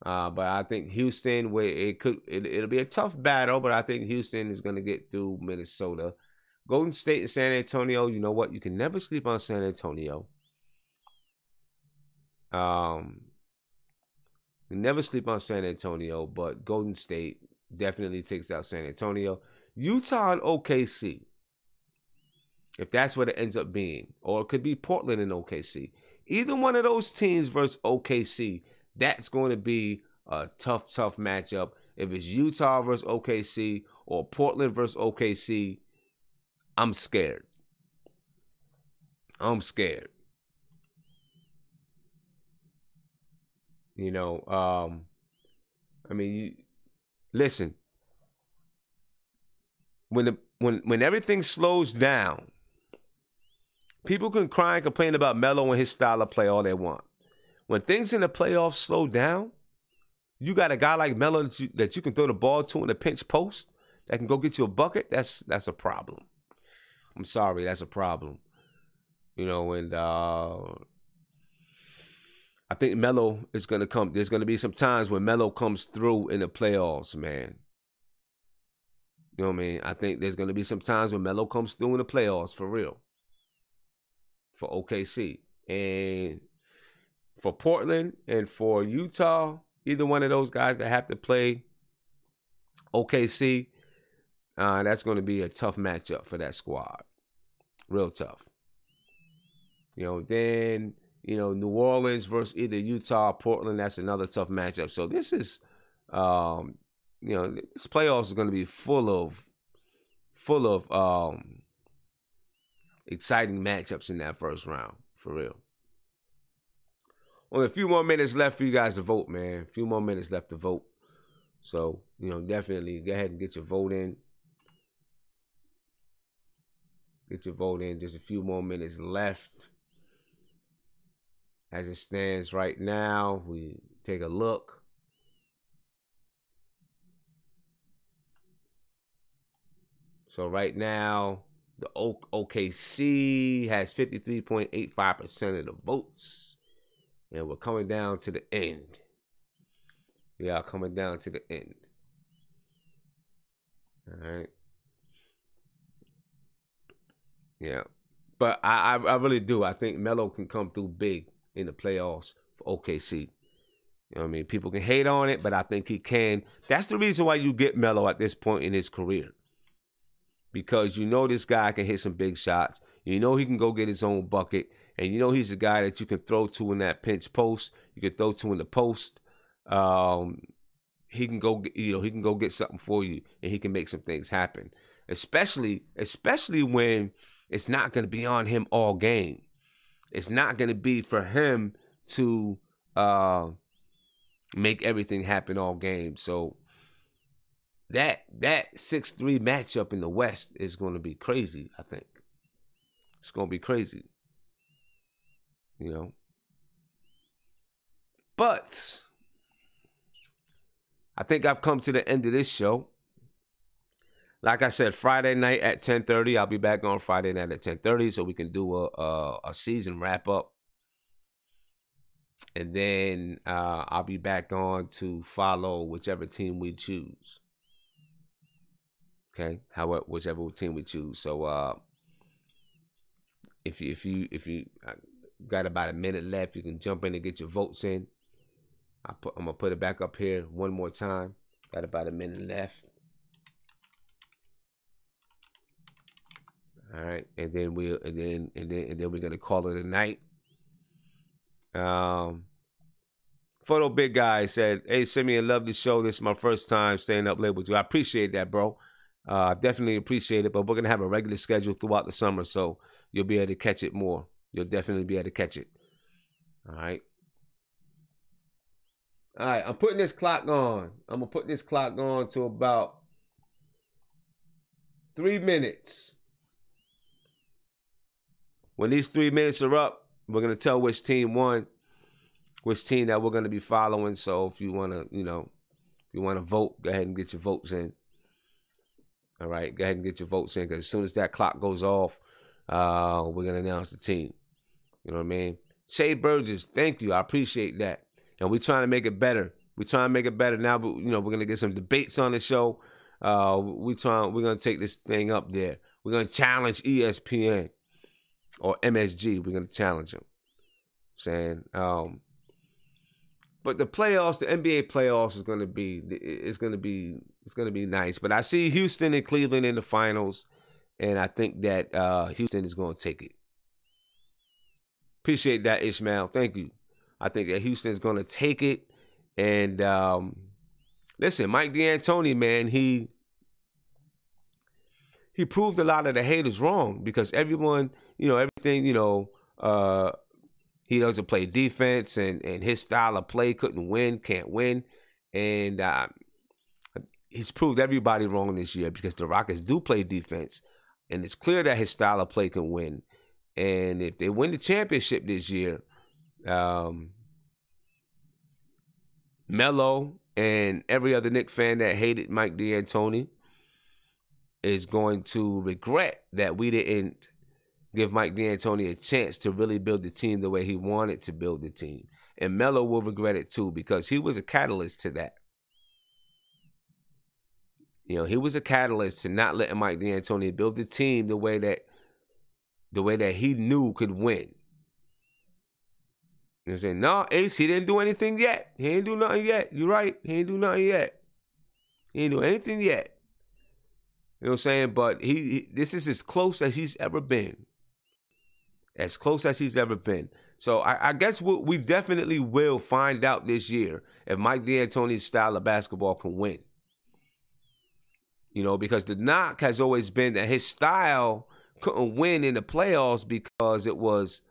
But I think Houston, it'll be a tough battle, but I think Houston is going to get through Minnesota. Golden State and San Antonio, you know what? You can never sleep on San Antonio. You never sleep on San Antonio, but Golden State definitely takes out San Antonio. Utah and OKC, if that's what it ends up being. Or it could be Portland and OKC. Either one of those teams versus OKC, that's going to be a tough matchup. If it's Utah versus OKC or Portland versus OKC, I'm scared. Listen. When everything slows down, people can cry and complain about Melo and his style of play all they want. When things in the playoffs slow down, you got a guy like Melo that you can throw the ball to in the pinch post that can go get you a bucket. That's a problem. I'm sorry, that's a problem. And I think Melo is going to come. There's going to be some times when Melo comes through in the playoffs, man. You know what I mean? I think there's going to be some times when Melo comes through in the playoffs, for real. For OKC. And for Portland and for Utah, either one of those guys that have to play OKC, That's going to be a tough matchup for that squad. Real tough. Then, New Orleans versus either Utah or Portland. That's another tough matchup. So this is, this playoffs is going to be full of exciting matchups in that first round, for real. Only a few more minutes left for you guys to vote, man. A few more minutes left to vote. So, definitely go ahead and get your vote in. Get your vote in. Just a few more minutes left. As it stands right now, we take a look. So right now, the OKC has 53.85% of the votes. And we're coming down to the end. We are coming down to the end. All right. Yeah. But I really do. I think Melo can come through big in the playoffs for OKC. You know what I mean? People can hate on it, but I think he can. That's the reason why you get Melo at this point in his career. Because this guy can hit some big shots. He can go get his own bucket. And he's a guy that you can throw to in that pinch post. You can throw to in the post. He can go get something for you, and he can make some things happen. Especially when it's not going to be on him all game. It's not going to be for him to make everything happen all game. So that 6-3 matchup in the West is going to be crazy, I think. It's going to be crazy. But I think I've come to the end of this show. Like I said, Friday night at 10:30. I'll be back on Friday night at 10:30 so we can do a season wrap-up. And then I'll be back on to follow whichever team we choose. Okay? Whichever team we choose. So if you got about a minute left, you can jump in and get your votes in. I'm gonna put it back up here one more time. Got about a minute left. All right, and then we're gonna call it a night. Photo Big Guy said, "Hey Simeon, love the show. This is my first time staying up late with you. I appreciate that, bro. Definitely appreciate it. But we're gonna have a regular schedule throughout the summer, so you'll be able to catch it more. You'll definitely be able to catch it. All right. All right, I'm putting this clock on. I'm going to put this clock on to about 3 minutes. When these 3 minutes are up, we're going to tell which team won, which team that we're going to be following. So if you want to, if you want to vote, go ahead and get your votes in. All right, go ahead and get your votes in, because as soon as that clock goes off, we're going to announce the team. You know what I mean? Shade Burgess, thank you. I appreciate that. And we're trying to make it better. We're trying to make it better now. But, we're going to get some debates on the show. We're going to take this thing up there. We're going to challenge ESPN or MSG. We're going to challenge them. Saying, but the playoffs, the NBA playoffs is going to be, it's going to be nice. But I see Houston and Cleveland in the finals, and I think that Houston is going to take it. Appreciate that, Ishmael. Thank you. I think that Houston is going to take it. And listen, Mike D'Antoni, man, he proved a lot of the haters wrong, because everyone, everything, he doesn't play defense, and his style of play can't win. And he's proved everybody wrong this year, because the Rockets do play defense. And it's clear that his style of play can win. And if they win the championship this year, Melo and every other Knicks fan that hated Mike D'Antoni is going to regret that we didn't give Mike D'Antoni a chance to really build the team the way he wanted to build the team. And Melo will regret it too, because he was a catalyst to that. He was a catalyst to not letting Mike D'Antoni build the team the way that he knew could win. You know what I'm saying? No, Ace, he didn't do anything yet. He ain't do nothing yet. You're right. He ain't do nothing yet. He ain't do anything yet. You know what I'm saying? But this is as close as he's ever been. As close as he's ever been. So I guess we definitely will find out this year if Mike D'Antoni's style of basketball can win. You know, because the knock has always been that his style couldn't win in the playoffs because it was,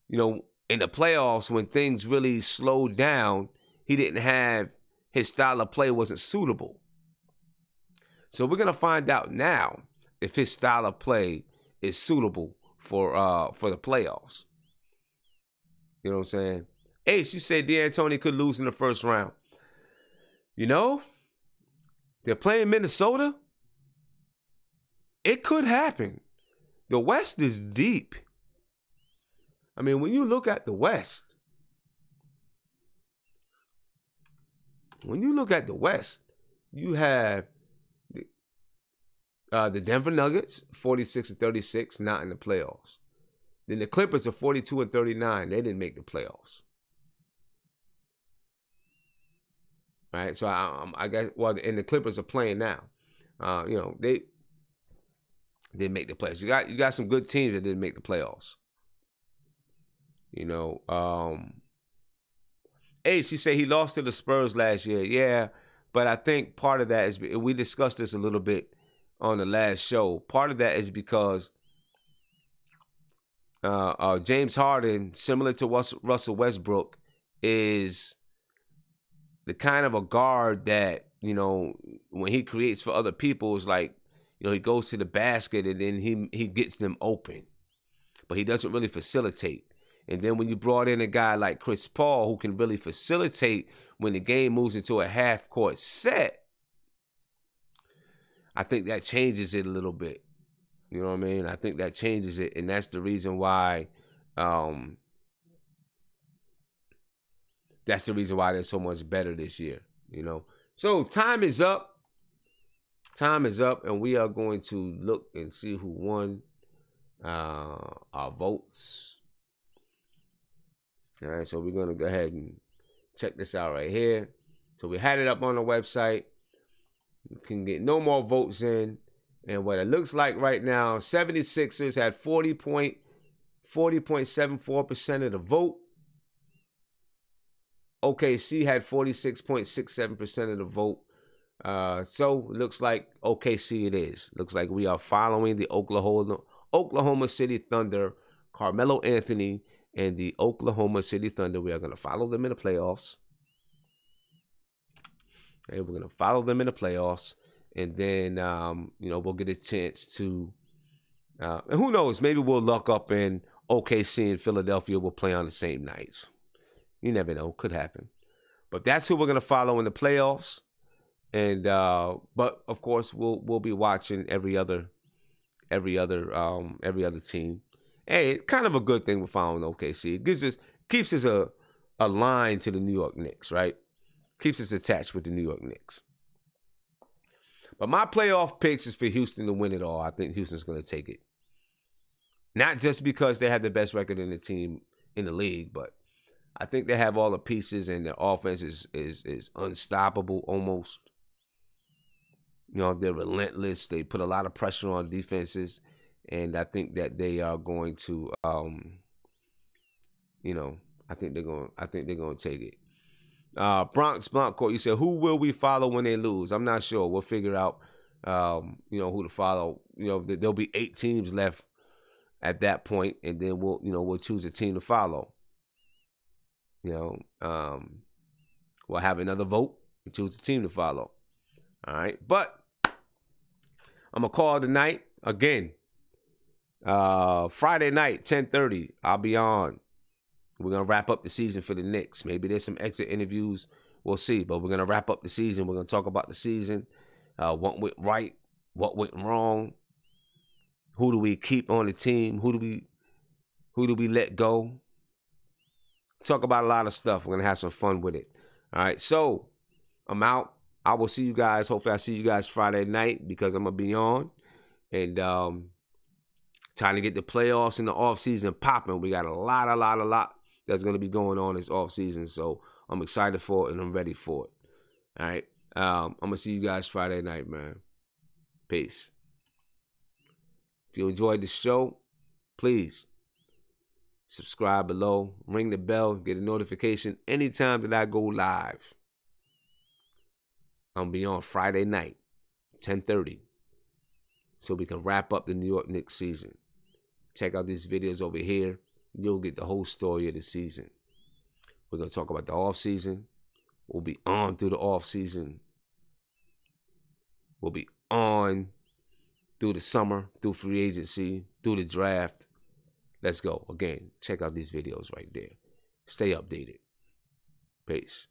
you know, in the playoffs when things really slowed down, he didn't have, his style of play wasn't suitable. So we're going to find out now if his style of play is suitable for the playoffs. You know what I'm saying? Ace, you said D'Antoni could lose in the first round. You know, they're playing Minnesota. It could happen. The West is deep. I mean, when you look at the West, you have the Denver Nuggets, 46-36, not in the playoffs. Then the Clippers are 42-39. They didn't make the playoffs. Right, so I guess, well, and the Clippers are playing now. You know, they didn't make the playoffs. You got some good teams that didn't make the playoffs. You know, Ace, you say he lost to the Spurs last year. Yeah, but I think part of that is, we discussed this a little bit on the last show. Part of that is because James Harden, similar to Russell Westbrook, is the kind of a guard that, you know, when he creates for other people, is like, you know, he goes to the basket and then he gets them open, but he doesn't really facilitate. And then when you brought in a guy like Chris Paul, who can really facilitate when the game moves into a half-court set, I think that changes it a little bit. You know what I mean? I think that changes it, and that's the reason why. That's the reason why they're so much better this year. You know. So time is up. Time is up, and we are going to look and see who won our votes. All right, so we're going to go ahead and check this out right here. So we had it up on the website. You can get no more votes in. And what it looks like right now, 76ers had 40.74% of the vote. OKC had 46.67% of the vote. So it looks like OKC it is. Looks like we are following the Oklahoma City Thunder, Carmelo Anthony, and the Oklahoma City Thunder. We are going to follow them in the playoffs. Okay, we're going to follow them in the playoffs. And then, you know, we'll get a chance to, and who knows, maybe we'll luck up and OKC and Philadelphia will play on the same nights. You never know, could happen. But that's who we're going to follow in the playoffs. And, but of course, we'll be watching every other team. Hey, it's kind of a good thing we're following OKC. It keeps us a line to the New York Knicks, right? Keeps us attached with the New York Knicks. But my playoff picks is for Houston to win it all. I think Houston's going to take it. Not just because they have the best record in the team in the league, but I think they have all the pieces and their offense is unstoppable almost. You know, they're relentless. They put a lot of pressure on defenses. And I think that they are going to, you know, I think they're going to take it. Bronx Court, you said, who will we follow when they lose? I'm not sure. We'll figure out, you know, who to follow. You know, there'll be 8 teams left at that point, and then we'll choose a team to follow. You know, we'll have another vote and choose a team to follow. All right, but I'm gonna call tonight again. Friday night, 10:30. I'll be on. We're going to wrap up the season for the Knicks. Maybe there's some exit interviews. We'll see. But we're going to wrap up the season. We're going to talk about the season. What went right? What went wrong? Who do we keep on the team? Who do we let go? Talk about a lot of stuff. We're going to have some fun with it. All right. So I'm out. I will see you guys. Hopefully I see you guys Friday night because I'm going to be on. And trying to get the playoffs and the offseason popping. We got a lot that's going to be going on this offseason. So I'm excited for it and I'm ready for it. All right. I'm going to see you guys Friday night, man. Peace. If you enjoyed the show, please subscribe below, ring the bell, get a notification anytime that I go live. I'm gonna be on Friday night, 10:30, so we can wrap up the New York Knicks season. Check out these videos over here. You'll get the whole story of the season. We're gonna talk about the offseason. We'll be on through the offseason. We'll be on through the summer, through free agency, through the draft. Let's go. Again, check out these videos right there. Stay updated. Peace.